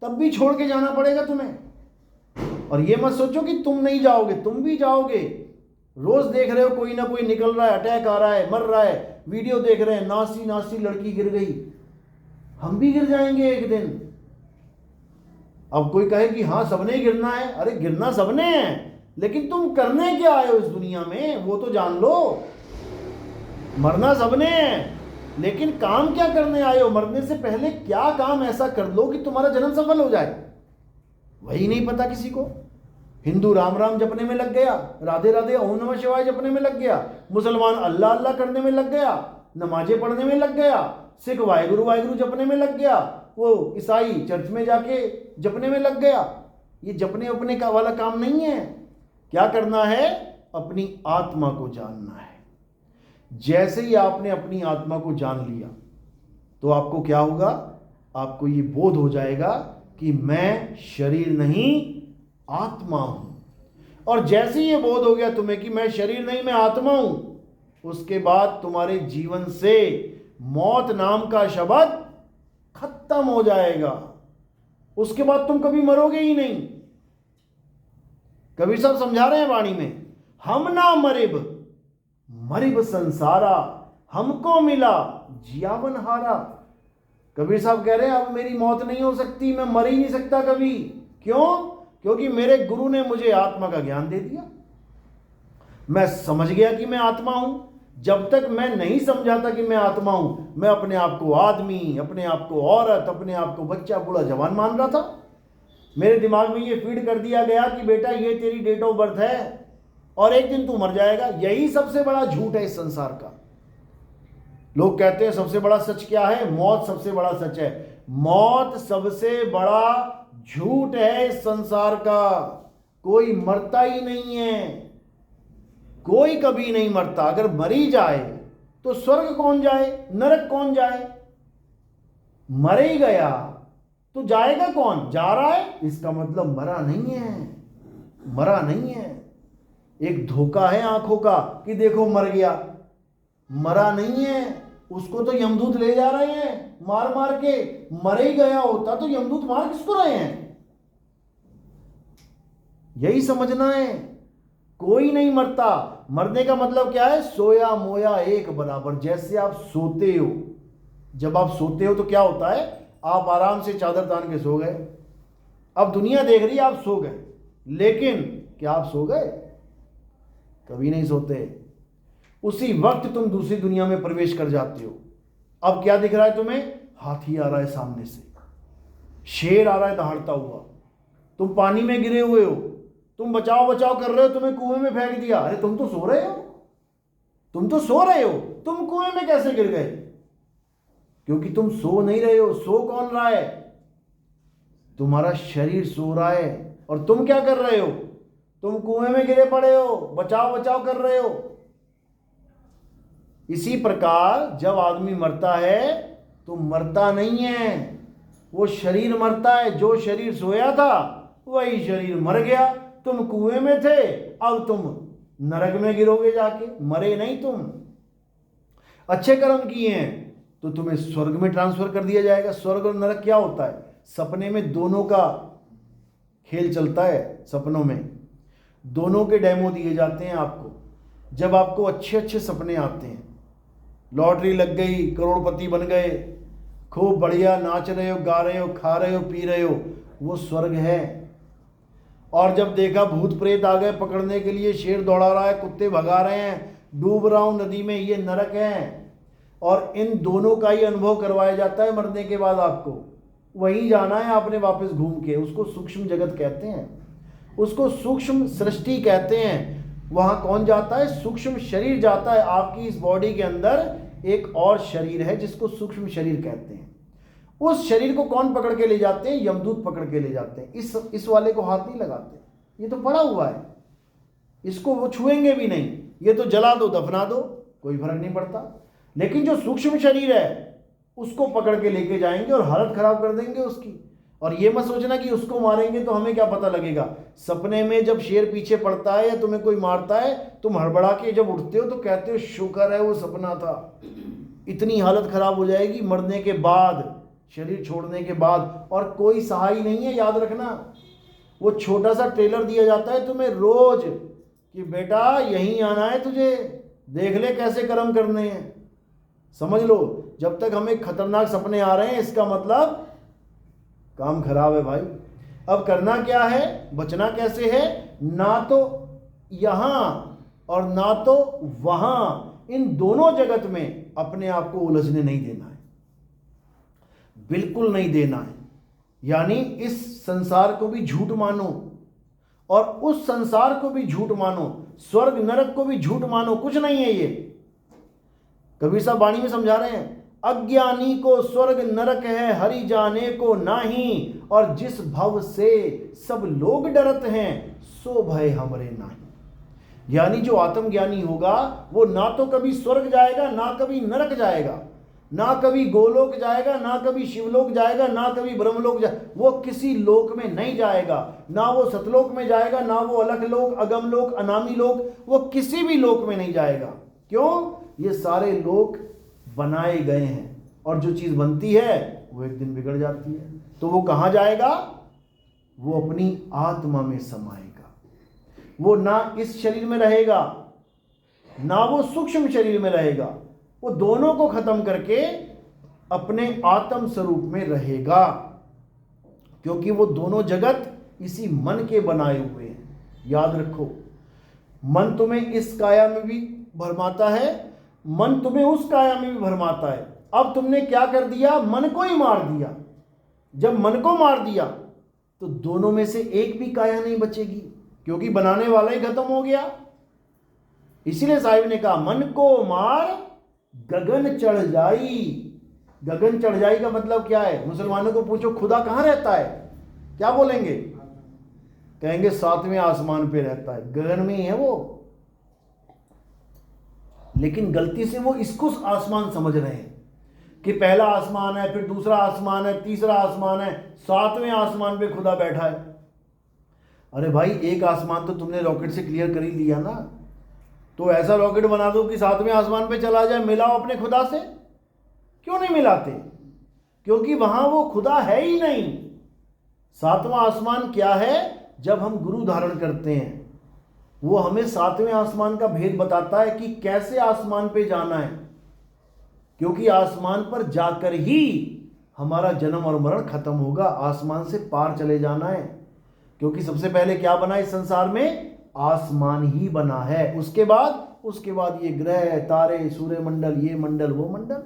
तब भी छोड़ के जाना पड़ेगा तुम्हें। और ये मत सोचो कि तुम नहीं जाओगे, तुम भी जाओगे। रोज देख रहे हो कोई ना कोई निकल रहा है, अटैक आ रहा है, मर रहा है, वीडियो देख रहे हैं, नासी नासी लड़की गिर गई। हम भी गिर जाएंगे एक दिन। अब कोई कहे कि हाँ सबने गिरना है, अरे गिरना सबने है, लेकिन तुम करने क्या आए हो इस दुनिया में वो तो जान लो। मरना सबने है, लेकिन काम क्या करने आए हो? मरने से पहले क्या काम ऐसा कर लो कि तुम्हारा जन्म सफल हो जाए, वही नहीं पता किसी को। हिंदू राम राम जपने में लग गया, राधे राधे ओम नमः शिवाय जपने में लग गया, मुसलमान अल्लाह अल्लाह करने में लग गया, नमाजें पढ़ने में लग गया, सिख वाहिगुरु जपने में लग गया, वो ईसाई चर्च में जाके जपने में लग गया। ये जपने अपने का वाला काम नहीं है। क्या करना है? अपनी आत्मा को जानना है। जैसे ही आपने अपनी आत्मा को जान लिया तो आपको क्या होगा? आपको ये बोध हो जाएगा कि मैं शरीर नहीं आत्मा हूं। और जैसे ही ये बोध हो गया तुम्हें कि मैं शरीर नहीं मैं आत्मा हूं, उसके बाद तुम्हारे जीवन से मौत नाम का शब्द खत्म हो जाएगा। उसके बाद तुम कभी मरोगे ही नहीं। कबीर साहब समझा रहे हैं वाणी में, हम ना मरिब मरिब संसारा, हमको मिला जियावन हारा। कबीर साहब कह रहे हैं अब मेरी मौत नहीं हो सकती, मैं मर ही नहीं सकता कभी। क्यों? क्योंकि मेरे गुरु ने मुझे आत्मा का ज्ञान दे दिया। मैं समझ गया कि मैं आत्मा हूं। जब तक मैं नहीं समझा था कि मैं आत्मा हूं, मैं अपने आप को आदमी, अपने आप को औरत, अपने आप को बच्चा बूढ़ा जवान मान रहा था। मेरे दिमाग में ये फीड कर दिया गया कि बेटा ये तेरी डेट ऑफ बर्थ है और एक दिन तू मर जाएगा। यही सबसे बड़ा झूठ है इस संसार का। लोग कहते हैं सबसे बड़ा सच क्या है? मौत सबसे बड़ा सच है। मौत सबसे बड़ा झूठ है इस संसार का। कोई मरता ही नहीं है, कोई कभी नहीं मरता। अगर मरी जाए तो स्वर्ग कौन जाए, नरक कौन जाए? मर ही गया तो जाएगा कौन? जा रहा है, इसका मतलब मरा नहीं है, मरा नहीं है। एक धोखा है आंखों का कि देखो मर गया, मरा नहीं है। उसको तो यमदूत ले जा रहे हैं मार मार के। मर ही गया होता तो यमदूत मार किसको रहे हैं? यही समझना है। कोई नहीं मरता। मरने का मतलब क्या है? सोया मोया एक बराबर। जैसे आप सोते हो, जब आप सोते हो तो क्या होता है? आप आराम से चादर तान के सो गए। अब दुनिया देख रही है आप सो गए, लेकिन क्या आप सो गए? कभी नहीं सोते। उसी वक्त तुम दूसरी दुनिया में प्रवेश कर जाते हो। अब क्या दिख रहा है तुम्हें? हाथी आ रहा है सामने से, शेर आ रहा है दहाड़ता हुआ, तुम पानी में गिरे हुए हो, तुम बचाव बचाव कर रहे हो, तुम्हें कुएं में फेंक दिया। अरे तुम तो सो रहे हो, तुम तो सो रहे हो, तुम कुएं में कैसे गिर गए? क्योंकि तुम सो नहीं रहे हो। सो कौन रहा है? तुम्हारा शरीर सो रहा है। और तुम क्या कर रहे हो? तुम कुएं में गिरे पड़े हो, बचाव बचाव कर रहे हो। इसी प्रकार जब आदमी मरता है तो मरता नहीं है, वो शरीर मरता है। जो शरीर सोया था वही शरीर मर गया। तुम कुएं में थे, अब तुम नरक में गिरोगे जाके, मरे नहीं तुम। अच्छे कर्म किए हैं तो तुम्हें स्वर्ग में ट्रांसफर कर दिया जाएगा। स्वर्ग और नरक क्या होता है? सपने में दोनों का खेल चलता है। सपनों में दोनों के डेमो दिए जाते हैं आपको। जब आपको अच्छे अच्छे सपने आते हैं, लॉटरी लग गई, करोड़पति बन गए, खूब बढ़िया नाच रहे हो, गा रहे हो, खा रहे हो, पी रहे हो, वो स्वर्ग है। और जब देखा भूत प्रेत आ गए पकड़ने के लिए, शेर दौड़ा रहा है, कुत्ते भगा रहे हैं, डूब रहा हूं नदी में, ये नरक है। और इन दोनों का ही अनुभव करवाया जाता है मरने के बाद आपको। वहीं जाना है आपने वापस घूम के। उसको सूक्ष्म जगत कहते हैं, उसको सूक्ष्म सृष्टि कहते हैं। वहां कौन जाता है? सूक्ष्म शरीर जाता है। आपकी इस बॉडी के अंदर एक और शरीर है जिसको सूक्ष्म शरीर कहते हैं। उस शरीर को कौन पकड़ के ले जाते हैं? यमदूत पकड़ के ले जाते हैं। इस वाले को हाथ नहीं लगाते, ये तो पड़ा हुआ है, इसको वो छुएंगे भी नहीं, ये तो जला दो दफना दो, कोई फर्क नहीं पड़ता। लेकिन जो सूक्ष्म शरीर है उसको पकड़ के लेके जाएंगे और हालत खराब कर देंगे उसकी। और ये मत सोचना कि उसको मारेंगे तो हमें क्या पता लगेगा। सपने में जब शेर पीछे पड़ता है या तुम्हें कोई मारता है, तुम हड़बड़ा के जब उठते हो तो कहते हो शुक्र है वो सपना था। इतनी हालत खराब हो जाएगी मरने के बाद, शरीर छोड़ने के बाद, और कोई सहाय नहीं है। याद रखना, वो छोटा सा ट्रेलर दिया जाता है तुम्हें रोज कि बेटा यहीं आना है तुझे, देख ले कैसे कर्म करने हैं। समझ लो, जब तक हमें खतरनाक सपने आ रहे हैं इसका मतलब काम खराब है भाई। अब करना क्या है, बचना कैसे है? ना तो यहां और ना तो वहां, इन दोनों जगत में अपने आप को उलझने नहीं देना है, बिल्कुल नहीं देना है। यानी इस संसार को भी झूठ मानो और उस संसार को भी झूठ मानो, स्वर्ग नरक को भी झूठ मानो, कुछ नहीं है ये। कबीर साहब वाणी में समझा रहे हैं, अज्ञानी को स्वर्ग नरक है हरि जाने को नाही, और जिस भव से सब लोग डरत हैं सो भय हमरे नाही। यानी जो आत्मज्ञानी होगा वो ना तो कभी स्वर्ग जाएगा, ना कभी नरक जाएगा, ना कभी गोलोक जाएगा, ना कभी शिवलोक जाएगा, ना कभी ब्रह्मलोक जाएगा। वो किसी लोक में नहीं जाएगा, ना वो सतलोक में जाएगा, ना वो अलख लोक, अगम लोक, अनामी लोक, वो किसी भी लोक में नहीं जाएगा। क्यों? ये सारे लोक बनाए गए हैं और जो चीज बनती है वो एक दिन बिगड़ जाती है। तो वो कहां जाएगा? वो अपनी आत्मा में समाएगा। वो ना इस शरीर में रहेगा, ना वो सूक्ष्म शरीर में रहेगा, वो दोनों को खत्म करके अपने आत्म स्वरूप में रहेगा। क्योंकि वो दोनों जगत इसी मन के बनाए हुए हैं। याद रखो, मन तुम्हें इस काया में भी भरमाता है, मन तुम्हें उस काया में भी भरमाता है। अब तुमने क्या कर दिया? मन को ही मार दिया। जब मन को मार दिया तो दोनों में से एक भी काया नहीं बचेगी, क्योंकि बनाने वाला ही खत्म हो गया। इसीलिए साहिब ने कहा, मन को मार गगन चढ़ जाई। गगन चढ़ जाई का मतलब क्या है? मुसलमानों को पूछो खुदा कहां रहता है, क्या बोलेंगे? कहेंगे 7वें आसमान पे रहता है, गगन में ही है वो। लेकिन गलती से वो इसको आसमान समझ रहे हैं कि पहला आसमान है, फिर दूसरा आसमान है, तीसरा आसमान है, 7वें आसमान पे खुदा बैठा है। अरे भाई, एक आसमान तो तुमने रॉकेट से क्लियर कर ही लिया ना, तो ऐसा रॉकेट बना दो कि 7वें आसमान पे चला जाए, मिलाओ अपने खुदा से। क्यों नहीं मिलाते? क्योंकि वहां वो खुदा है ही नहीं। 7वां आसमान क्या है? जब हम गुरु धारण करते हैं वो हमें 7वें आसमान का भेद बताता है कि कैसे आसमान पे जाना है। क्योंकि आसमान पर जाकर ही हमारा जन्म और मरण खत्म होगा, आसमान से पार चले जाना है। क्योंकि सबसे पहले क्या बना इस संसार में? आसमान ही बना है। उसके बाद ये ग्रह, तारे, सूर्य मंडल, ये मंडल, वो मंडल।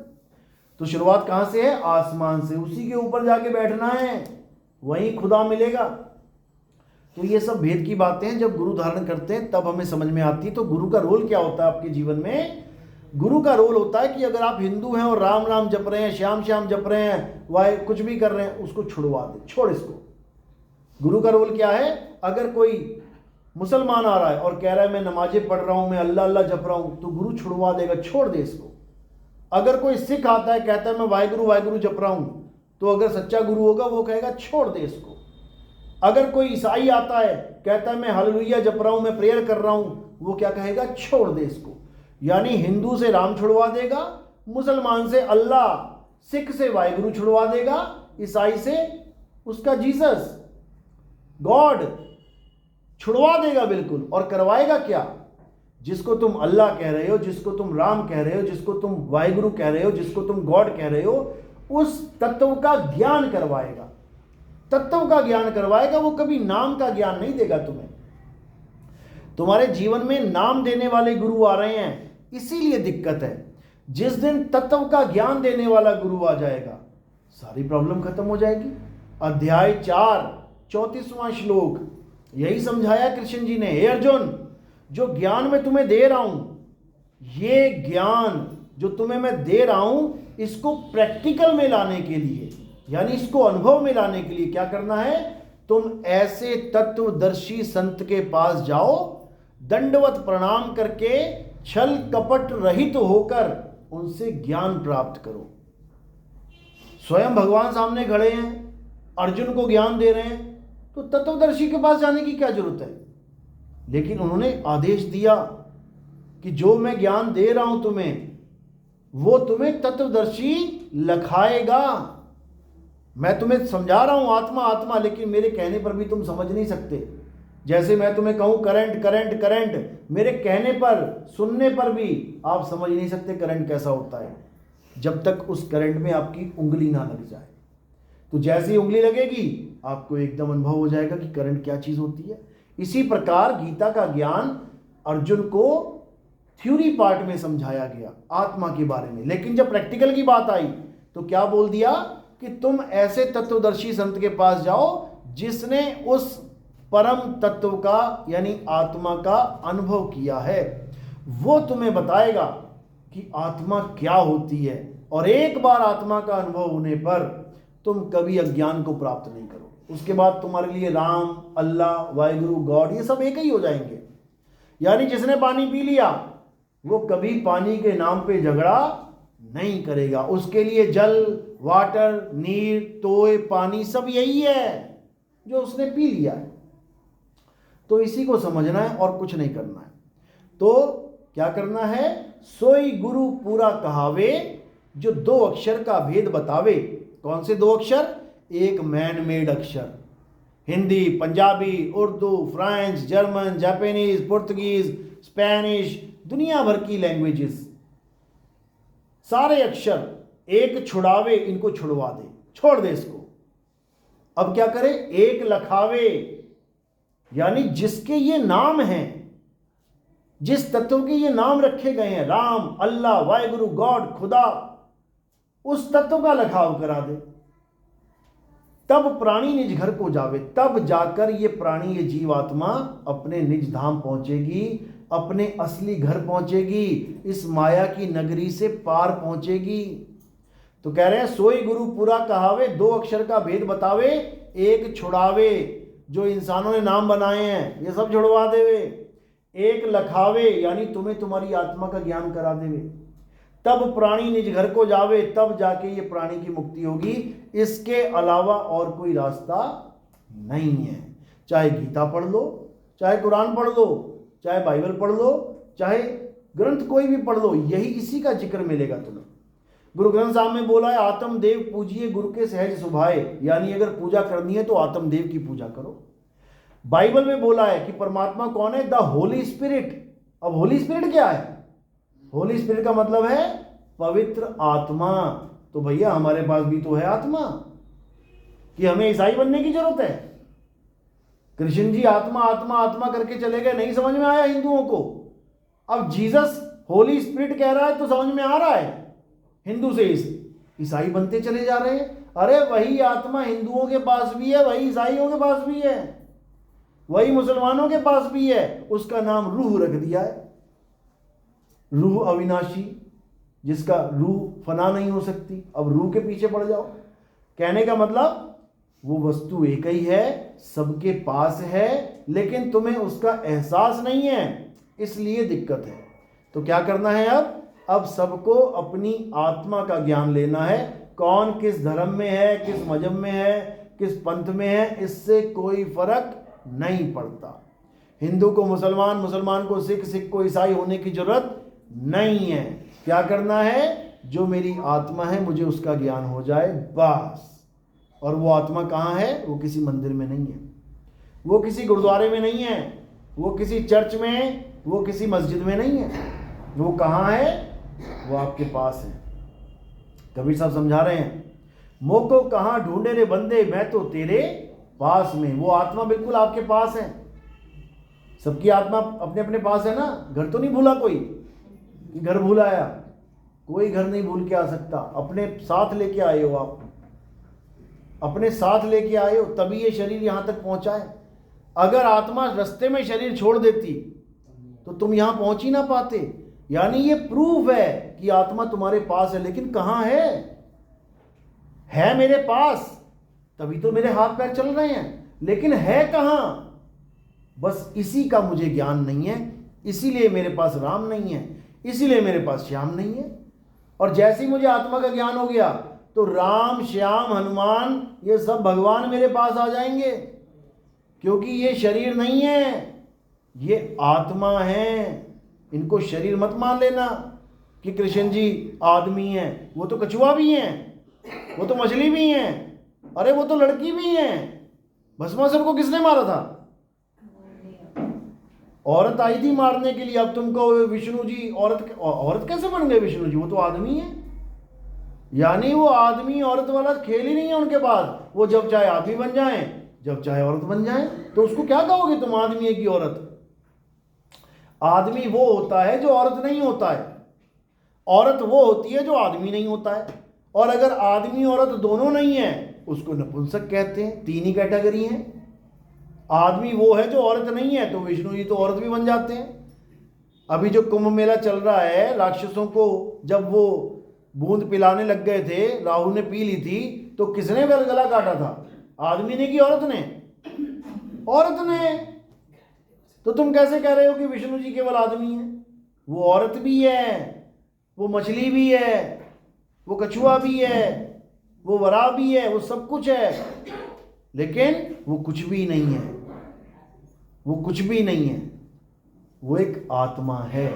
तो शुरुआत कहां से है? आसमान से। उसी के ऊपर जाके बैठना है, वहीं खुदा मिलेगा। तो ये सब भेद की बातें हैं, जब गुरु धारण करते हैं तब हमें समझ में आती है। तो गुरु का रोल क्या होता है आपके जीवन में? गुरु का रोल होता है कि अगर आप हिंदू हैं और राम राम जप रहे हैं, श्याम श्याम जप रहे हैं, वाहे कुछ भी कर रहे हैं, उसको छुड़वा दे, छोड़ इसको। गुरु का रोल क्या है? अगर कोई मुसलमान आ रहा है और कह रहा है मैं नमाजें पढ़ रहा हूं, मैं अल्लाह अल्लाह जप रहा हूं, तो गुरु छुड़वा देगा, छोड़ दे इसको। अगर कोई सिख आता है, कहता है मैं वाहिगुरु वाहिगुरु जप रहा हूं, तो अगर सच्चा गुरु होगा वो कहेगा छोड़ दे इसको। अगर कोई ईसाई आता है, कहता है मैं हालेलुया जप रहा हूं, मैं प्रेयर कर रहा हूं, वो क्या कहेगा? छोड़ दे इसको। यानी हिंदू से राम छुड़वा देगा, मुसलमान से अल्लाह, सिख से वाहिगुरु छुड़वा देगा, ईसाई से उसका जीसस, गॉड छुड़वा देगा बिल्कुल। और करवाएगा क्या? जिसको तुम अल्लाह कह रहे हो, जिसको तुम राम कह रहे हो, जिसको तुम वाहिगुरु कह रहे हो, जिसको तुम गॉड कह रहे हो, उस तत्व का ज्ञान करवाएगा। तत्व का ज्ञान करवाएगा, वो कभी नाम का ज्ञान नहीं देगा तुम्हें। तुम्हारे जीवन में नाम देने वाले गुरु आ रहे हैं, इसीलिए दिक्कत है। जिस दिन तत्व का ज्ञान देने वाला गुरु आ जाएगा, सारी प्रॉब्लम खत्म हो जाएगी। अध्याय 4 34वां श्लोक यही समझाया कृष्ण जी ने। हे अर्जुन, जो ज्ञान मैं तुम्हें दे रहा हूं, ये ज्ञान जो तुम्हें मैं दे रहा हूं, इसको प्रैक्टिकल में लाने के लिए, यानी इसको अनुभव में लाने के लिए क्या करना है, तुम ऐसे तत्वदर्शी संत के पास जाओ, दंडवत प्रणाम करके छल कपट रहित होकर उनसे ज्ञान प्राप्त करो। स्वयं भगवान सामने खड़े हैं, अर्जुन को ज्ञान दे रहे हैं, तो तत्वदर्शी के पास जाने की क्या जरूरत है। लेकिन उन्होंने आदेश दिया कि जो मैं ज्ञान दे रहा हूं तुम्हें, वो तुम्हें तत्वदर्शी लखाएगा। मैं तुम्हें समझा रहा हूं आत्मा आत्मा, लेकिन मेरे कहने पर भी तुम समझ नहीं सकते। जैसे मैं तुम्हें कहूं करंट करंट करंट, मेरे कहने पर सुनने पर भी आप समझ नहीं सकते करंट कैसा होता है, जब तक उस करंट में आपकी उंगली ना लग जाए। तो जैसे ही उंगली लगेगी आपको एकदम अनुभव हो जाएगा कि करंट क्या चीज होती है। इसी प्रकार गीता का ज्ञान अर्जुन को थ्योरी पार्ट में समझाया गया आत्मा के बारे में, लेकिन जब प्रैक्टिकल की बात आई तो क्या बोल दिया कि तुम ऐसे तत्वदर्शी संत के पास जाओ जिसने उस परम तत्व का यानी आत्मा का अनुभव किया है। वो तुम्हें बताएगा कि आत्मा क्या होती है, और एक बार आत्मा का अनुभव होने पर तुम कभी अज्ञान को प्राप्त नहीं करो। उसके बाद तुम्हारे लिए राम, अल्लाह, वाहिगुरु, गॉड ये सब एक ही हो जाएंगे। यानी जिसने पानी पी लिया वो कभी पानी के नाम पे झगड़ा नहीं करेगा। उसके लिए जल, वाटर, नीर, तोय, पानी सब यही है जो उसने पी लिया है। तो इसी को समझना है और कुछ नहीं करना है। तो क्या करना है, सोई गुरु पूरा कहावे, जो दो अक्षर का भेद बतावे। कौन से दो अक्षर, एक मैन मेड अक्षर, Hindi, Punjabi, Urdu, French, German, Japanese, Portuguese, Spanish, दुनिया भर की लैंग्वेजेस, सारे अक्षर एक छुड़ावे, इनको छुड़वा दे, छोड़ दे इसको। अब क्या करे, एक लखावे, यानी जिसके ये नाम हैं, जिस तत्व के ये नाम रखे गए हैं, राम, अल्लाह, वाहिगुरु, गॉड, खुदा, उस तत्व का लखाव करा दे। तब प्राणी निज घर को जावे, तब जाकर ये प्राणी, ये जीवात्मा अपने निज धाम पहुंचेगी, अपने असली घर पहुंचेगी, इस माया की नगरी से पार पहुंचेगी। तो कह रहे हैं सोई गुरु पूरा कहावे, दो अक्षर का भेद बतावे, एक छुड़ावे, जो इंसानों ने नाम बनाए हैं ये सब छुड़वा देवे, एक लखावे यानी तुम्हें तुम्हारी आत्मा का ज्ञान करा देवे। तब प्राणी निज घर को जावे, तब जाके ये प्राणी की मुक्ति होगी। इसके अलावा और कोई रास्ता नहीं है। चाहे गीता पढ़ लो, चाहे कुरान पढ़ लो, चाहे बाइबल पढ़ लो, चाहे ग्रंथ कोई भी पढ़ लो, यही इसी का जिक्र मिलेगा तुम्हें। गुरु ग्रंथ साहब में बोला है, आत्म देव पूजिए गुरु के सहज सुभाए, यानी अगर पूजा करनी है तो आत्म देव की पूजा करो। बाइबल में बोला है कि परमात्मा कौन है, द होली स्पिरिट। अब होली स्पिरिट क्या है, होली स्पिरिट का मतलब है पवित्र आत्मा। तो भैया हमारे पास भी तो है आत्मा, कि हमें ईसाई बनने की जरूरत है। कृष्ण जी आत्मा आत्मा आत्मा करके चले गए, नहीं समझ में आया हिंदुओं को। अब जीसस होली स्पिरिट कह रहा है तो समझ में आ रहा है, हिंदू से ईसाई बनते चले जा रहे हैं। अरे वही आत्मा हिंदुओं के पास भी है, वही ईसाइयों के पास भी है, वही मुसलमानों के पास भी है। उसका नाम रूह रख दिया है, रूह अविनाशी, जिसका रूह फना नहीं हो सकती। अब रूह के पीछे पड़ जाओ। कहने का मतलब वो वस्तु एक ही है, सबके पास है, लेकिन तुम्हें उसका एहसास नहीं है, इसलिए दिक्कत है। तो क्या करना है, अब सबको अपनी आत्मा का ज्ञान लेना है। कौन किस धर्म में है, किस मजहब में है, किस पंथ में है, इससे कोई फर्क नहीं पड़ता। हिंदू को मुसलमान, मुसलमान को सिख, सिख को ईसाई होने की जरूरत नहीं है। क्या करना है, जो मेरी आत्मा है मुझे उसका ज्ञान हो जाए बस। और वो आत्मा कहाँ है, वो किसी मंदिर में नहीं है, वो किसी गुरुद्वारे में नहीं है, वो किसी चर्च में, वो किसी मस्जिद में नहीं है। वो कहाँ है, वो आपके पास है। कबीर साहब समझा रहे हैं, मोको कहाँ ढूंढे रे बंदे, मैं तो तेरे पास में। वो आत्मा बिल्कुल आपके पास है। सबकी आत्मा अपने अपने पास है ना। घर तो नहीं भूला कोई, घर भूला आया, कोई घर नहीं भूल के आ सकता। अपने साथ लेके आए हो, आप अपने साथ लेके आए हो, तभी ये शरीर यहां तक पहुंचा है। अगर आत्मा रास्ते में शरीर छोड़ देती तो तुम यहां पहुंच ही ना पाते। यानी ये प्रूफ है कि आत्मा तुम्हारे पास है, लेकिन कहां है है मेरे पास, तभी तो मेरे हाथ पैर चल रहे हैं, लेकिन है कहाँ? बस इसी का मुझे ज्ञान नहीं है, इसीलिए मेरे पास राम नहीं है, इसीलिए मेरे पास श्याम नहीं है। और जैसे ही मुझे आत्मा का ज्ञान हो गया तो राम, श्याम, हनुमान ये सब भगवान मेरे पास आ जाएंगे, क्योंकि ये शरीर नहीं है, ये आत्मा है। इनको शरीर मत मान लेना कि कृष्ण जी आदमी हैं, वो तो कछुआ भी हैं, वो तो मछली भी हैं, अरे वो तो लड़की भी हैं। भस्मासुर को किसने मारा था? औरत आई थी मारने के लिए। अब तुमको विष्णु जी औरत कैसे बन गए विष्णु जी? वो तो आदमी है। यानी वो आदमी औरत वाला खेल ही नहीं है उनके पास। वो जब चाहे आदमी बन जाएं, जब चाहे औरत बन जाएं। तो उसको क्या कहोगे तुम, आदमी है कि औरत? आदमी वो होता है जो औरत नहीं होता है, औरत वो होती है जो आदमी नहीं होता है। और अगर आदमी औरत दोनों नहीं है उसको नपुंसक कहते हैं। तीन ही कैटेगरी हैं। आदमी वो है जो औरत नहीं है, तो विष्णु जी तो औरत भी बन जाते हैं। अभी जो कुंभ मेला चल रहा है, राक्षसों को जब वो बूंद पिलाने लग गए थे, राहु ने पी ली थी, तो किसने गला काटा था? आदमी ने कि औरत ने? औरत ने। तो तुम कैसे कह रहे हो कि विष्णु जी केवल आदमी है? वो औरत भी है, वो मछली भी है, वो कछुआ भी है, वो वरा भी है, वो सब कुछ है, लेकिन वो कुछ भी नहीं है। वो कुछ भी नहीं है, वो एक आत्मा है।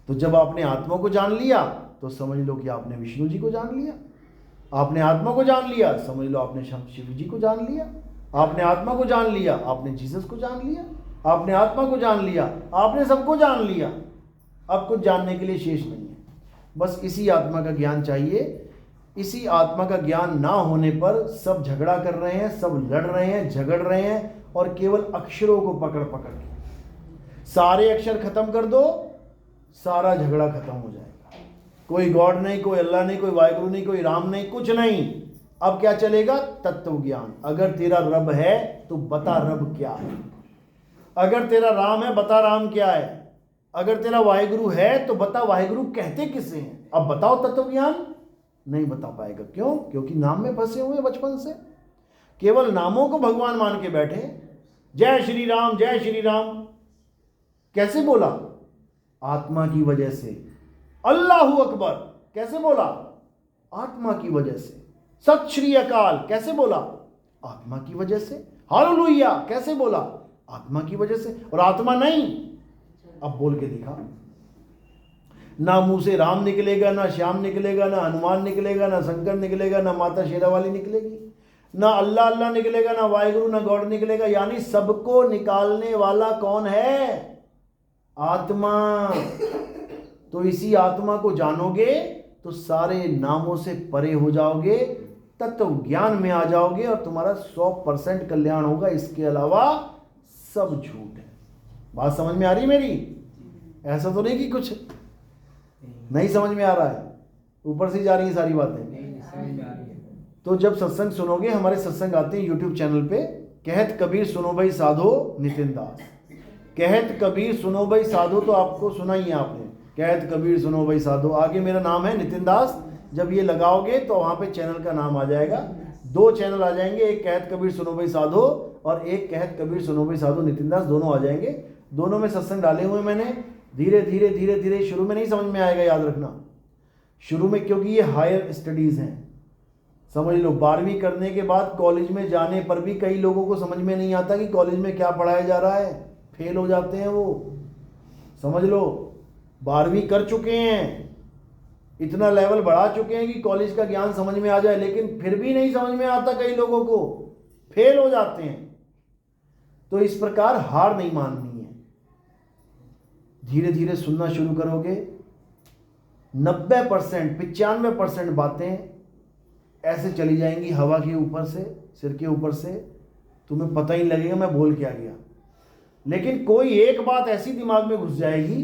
तो जब आपने आत्मा को जान लिया तो समझ लो कि आपने विष्णु जी को जान लिया। आपने आत्मा को जान लिया, समझ लो आपने शिव जी को जान लिया। आपने आत्मा को जान लिया, आपने जीसस को जान लिया। आपने आत्मा को जान लिया, आपने सबको जान लिया। अब कुछ जानने के लिए शेष नहीं है। बस इसी आत्मा का ज्ञान चाहिए। इसी आत्मा का ज्ञान ना होने पर सब झगड़ा कर रहे हैं, सब लड़ रहे हैं, झगड़ रहे हैं, और केवल अक्षरों को पकड़ पकड़ के। सारे अक्षर खत्म कर दो, सारा झगड़ा खत्म हो जाएगा। कोई गॉड नहीं, कोई अल्लाह नहीं, कोई वाहिगुरु नहीं, कोई राम नहीं, कुछ नहीं। अब क्या चलेगा? तत्व ज्ञान। अगर तेरा रब है तो बता रब क्या है। अगर तेरा राम है, बता राम क्या है। अगर तेरा वाहिगुरु है तो बता वाहिगुरु कहते किसे हैं। अब बताओ तत्व ज्ञान। नहीं बता पाएगा। क्यों? क्योंकि नाम में फंसे हुए बचपन से। केवल नामों को भगवान मान के बैठे। जय श्री राम, जय श्री राम। कैसे बोला? आत्मा की वजह से। अल्लाहू अकबर कैसे बोला? आत्मा की वजह से। सत श्री अकाल कैसे बोला? आत्मा की वजह से। हालेलुया कैसे बोला? आत्मा की वजह से। और आत्मा नहीं, अब बोल के दिखा। ना मुंह से राम निकलेगा, ना श्याम निकलेगा, ना हनुमान निकलेगा, ना शंकर निकलेगा, ना माता शेरावाली निकलेगी, ना अल्लाह अल्लाह निकलेगा, ना वाहिगुरु, ना गॉड निकलेगा। यानी सबको निकालने वाला कौन है? आत्मा। तो इसी आत्मा को जानोगे तो सारे नामों से परे हो जाओगे, तत्व ज्ञान में आ जाओगे, और तुम्हारा 100% कल्याण होगा। इसके अलावा सब झूठ है। बात समझ में आ रही मेरी? ऐसा तो नहीं कि कुछ नहीं समझ में आ रहा है, ऊपर से जा रही है सारी बातें। तो जब सत्संग सुनोगे, हमारे सत्संग आते हैं यूट्यूब चैनल पे, कहत कबीर सुनो भाई साधो नितिन दास। कहत कबीर सुनो भाई साधो तो आपको सुना ही है आपने। कहत कबीर सुनो भाई साधो, आगे मेरा नाम है नितिन दास। जब ये लगाओगे तो वहाँ पे चैनल का नाम आ जाएगा। 2 चैनल आ जाएंगे, एक कहत कबीर सुनो भाई साधो और एक कहत कबीर सुनो भाई साधो नितिन दास, दोनों आ जाएंगे। दोनों में सत्संग डाले हुए मैंने। धीरे धीरे धीरे धीरे, शुरू में नहीं समझ में आएगा, याद रखना शुरू में, क्योंकि ये हायर स्टडीज़ हैं। समझ लो 12वीं करने के बाद कॉलेज में जाने पर भी कई लोगों को समझ में नहीं आता कि कॉलेज में क्या पढ़ाया जा रहा है, फेल हो जाते हैं वो। समझ लो 12वीं कर चुके हैं, इतना लेवल बढ़ा चुके हैं कि कॉलेज का ज्ञान समझ में आ जाए, लेकिन फिर भी नहीं समझ में आता, कई लोगों को फेल हो जाते हैं। तो इस प्रकार हार नहीं माननी है। धीरे धीरे सुनना शुरू करोगे, 90% 95% बातें ऐसे चली जाएंगी हवा के ऊपर से, सिर के ऊपर से, तुम्हें पता ही लगेगा मैं बोल क्या गया। लेकिन कोई एक बात ऐसी दिमाग में घुस जाएगी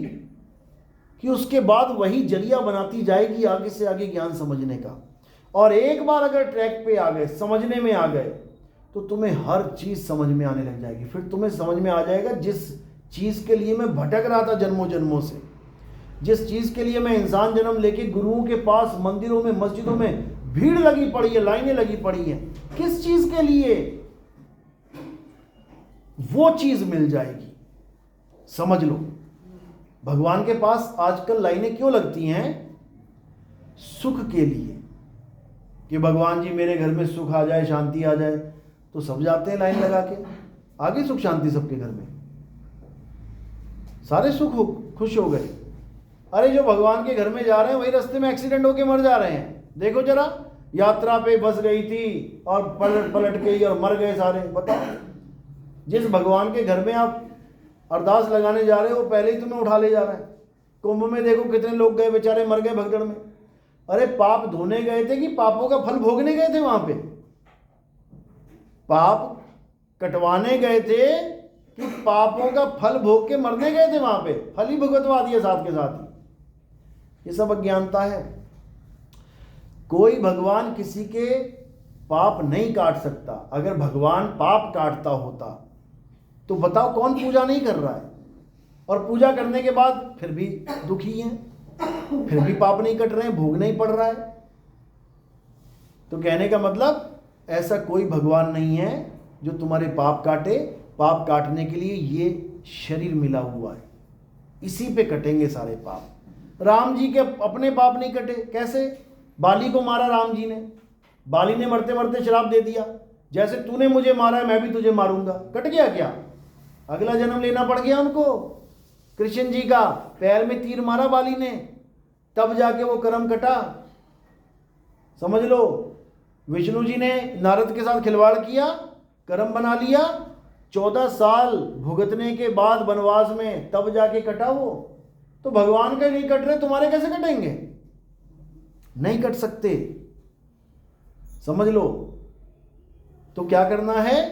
कि उसके बाद वही जरिया बनाती जाएगी आगे से आगे ज्ञान समझने का। और एक बार अगर ट्रैक पे आ गए, समझने में आ गए, तो तुम्हें हर चीज़ समझ में आने लग जाएगी। फिर तुम्हें समझ में आ जाएगा जिस चीज़ के लिए मैं भटक रहा था जन्मों जन्मों से, जिस चीज के लिए मैं इंसान जन्म लेके गुरुओं के पास मंदिरों में मस्जिदों में भीड़ लगी पड़ी है, लाइनें लगी पड़ी हैं, किस चीज के लिए? वो चीज मिल जाएगी। समझ लो, भगवान के पास आजकल लाइनें क्यों लगती हैं? सुख के लिए, कि भगवान जी मेरे घर में सुख आ जाए, शांति आ जाए, तो सब जाते हैं लाइन लगा के। आगे सुख शांति सबके घर में, सारे सुख हो, खुश हो गए। अरे जो भगवान के घर में जा रहे हैं वही रास्ते में एक्सीडेंट होके मर जा रहे हैं। देखो जरा, यात्रा पे बस गई थी और पलट गई और मर गए सारे। बताओ, जिस भगवान के घर में आप अरदास लगाने जा रहे हो पहले ही तुम्हें उठा ले जा रहा है। कुंभ में देखो कितने लोग गए, बेचारे मर गए भगदड़ में। अरे पाप धोने गए थे कि पापों का फल भोगने गए थे? वहां पे पाप कटवाने गए थे कि पापों का फल भोग के मरने गए थे? वहां पे फल ही भुगतवा दिया साथ के साथ ही। ये सब अज्ञानता है। कोई भगवान किसी के पाप नहीं काट सकता। अगर भगवान पाप काटता होता तो बताओ कौन पूजा नहीं कर रहा है? और पूजा करने के बाद फिर भी दुखी हैं, फिर भी पाप नहीं कट रहे हैं, भोगना ही पड़ रहा है। तो कहने का मतलब, ऐसा कोई भगवान नहीं है जो तुम्हारे पाप काटे। पाप काटने के लिए ये शरीर मिला हुआ है, इसी पे कटेंगे सारे पाप। राम जी के अपने पाप नहीं कटे। कैसे? बाली को मारा राम जी ने, बाली ने मरते मरते श्राप दे दिया, जैसे तूने मुझे मारा है मैं भी तुझे मारूंगा। कट गया क्या? अगला जन्म लेना पड़ गया उनको। कृष्ण जी का पैर में तीर मारा बाली ने, तब जाके वो कर्म कटा। समझ लो, विष्णु जी ने नारद के साथ खिलवाड़ किया, कर्म बना लिया, 14 साल भुगतने के बाद वनवास में तब जाके कटा वो। तो भगवान के नहीं कट रहे, तुम्हारे कैसे कटेंगे? नहीं कट सकते। समझ लो। तो क्या करना है?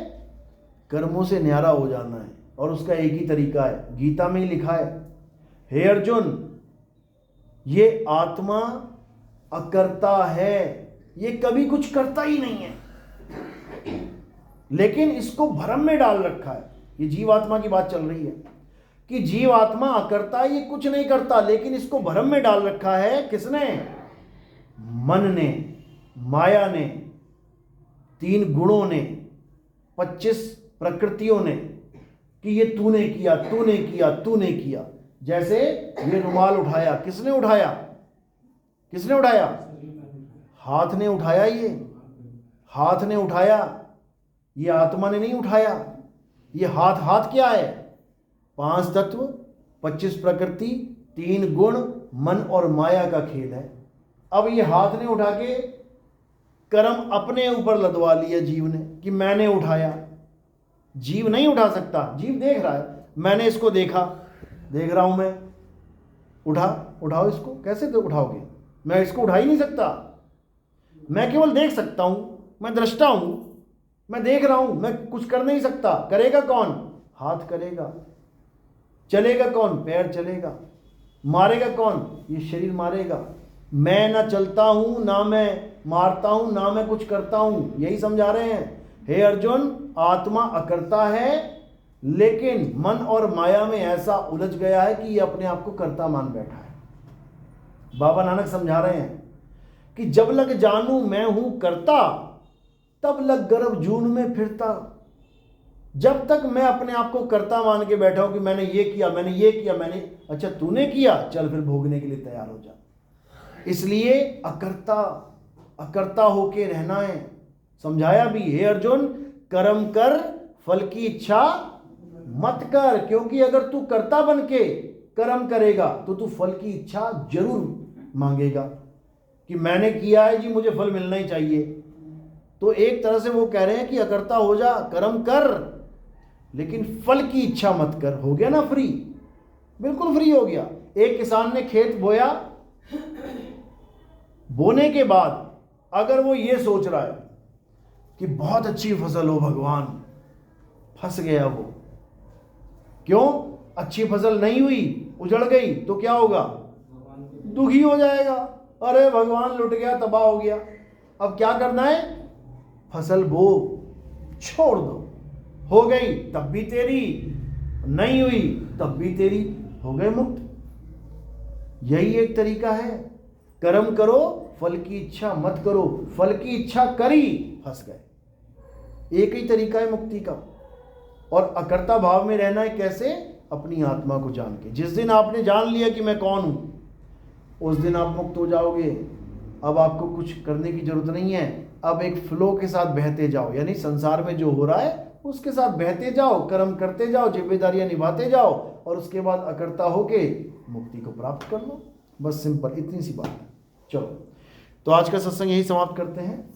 कर्मों से न्यारा हो जाना है, और उसका एक ही तरीका है, गीता में ही लिखा है, हे अर्जुन, ये आत्मा अकर्ता है, ये कभी कुछ करता ही नहीं है, लेकिन इसको भ्रम में डाल रखा है। ये जीवात्मा की बात चल रही है कि जीवात्मा अकर्ता, ये कुछ नहीं करता, लेकिन इसको भ्रम में डाल रखा है। किसने? मन ने, माया ने, 3 गुणों ने, 25 प्रकृतियों ने, कि ये तूने किया, तूने किया, तूने किया। जैसे ये रुमाल उठाया, किसने उठाया? किसने उठाया? हाथ ने उठाया। ये हाथ ने उठाया, ये आत्मा ने नहीं उठाया। ये हाथ, हाथ क्या है? 5 तत्व, 25 प्रकृति, 3 गुण, मन और माया का खेल है। अब ये हाथ ने उठा के कर्म अपने ऊपर लदवा लिया जीव ने, कि मैंने उठाया। जीव नहीं उठा सकता। जीव देख रहा है, मैंने इसको देखा, देख रहा हूं मैं, उठाओ इसको। कैसे तो उठाओगे? मैं इसको उठा ही नहीं सकता। मैं केवल देख सकता हूं, मैं दृष्टा हूं, मैं देख रहा हूं, मैं कुछ कर नहीं सकता। करेगा कौन? हाथ करेगा। चलेगा कौन? पैर चलेगा। मारेगा कौन? ये शरीर मारेगा। मैं ना चलता हूं, ना मैं मारता हूं, ना मैं कुछ करता हूं। यही समझा रहे हैं, हे अर्जुन, आत्मा अकर्ता है, लेकिन मन और माया में ऐसा उलझ गया है कि ये अपने आप को कर्ता मान बैठा है। बाबा नानक समझा रहे हैं कि जब लग जानू मैं हूं कर्ता, तब लग गर्भ जून में फिरता। जब तक मैं अपने आप को कर्ता मान के बैठा हूं कि मैंने ये किया, मैंने ये किया, मैंने, अच्छा तूने किया, चल फिर भोगने के लिए तैयार हो जा। इसलिए अकर्ता होके रहना है। समझाया भी, हे अर्जुन, कर्म कर, फल की इच्छा मत कर। क्योंकि अगर तू कर्ता बन के कर्म करेगा तो तू फल की इच्छा जरूर मांगेगा कि मैंने किया है जी, मुझे फल मिलना ही चाहिए। तो एक तरह से वो कह रहे हैं कि अकर्ता हो जा, कर्म कर, लेकिन फल की इच्छा मत कर। हो गया ना फ्री, बिल्कुल फ्री हो गया। एक किसान ने खेत बोया, बोने के बाद अगर वो ये सोच रहा है कि बहुत अच्छी फसल हो भगवान, फंस गया वो। क्यों? अच्छी फसल नहीं हुई, उजड़ गई, तो क्या होगा? दुखी हो जाएगा। अरे भगवान लुट गया, तबाह हो गया। अब क्या करना है? फसल बो, छोड़ दो। हो गई तब भी तेरी, नहीं हुई तब भी तेरी, हो गए मुक्त। यही एक तरीका है। कर्म करो, फल की इच्छा मत करो। फल की इच्छा करी, फंस गए। एक ही तरीका है मुक्ति का। और अकर्ता भाव में रहना है कैसे? अपनी आत्मा को जान के। जिस दिन आपने जान लिया कि मैं कौन हूं, उस दिन आप मुक्त हो जाओगे। अब आपको कुछ करने की जरूरत नहीं है। अब एक फ्लो के साथ बहते जाओ, यानी संसार में जो हो रहा है उसके साथ बहते जाओ, कर्म करते जाओ, जिम्मेदारियां निभाते जाओ, और उसके बाद अकर्ता होके मुक्ति को प्राप्त कर लो। बस सिंपल, इतनी सी बात है। चलो, तो आज का सत्संग यही समाप्त करते हैं।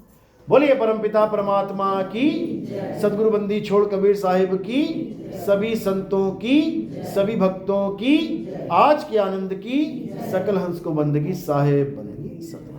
बोलिए परमपिता परमात्मा की, सदगुरु बंदी छोड़ कबीर साहिब की, सभी संतों की, सभी भक्तों की, आज के आनंद की, सकल हंस को बंदगी साहेब बनेगी।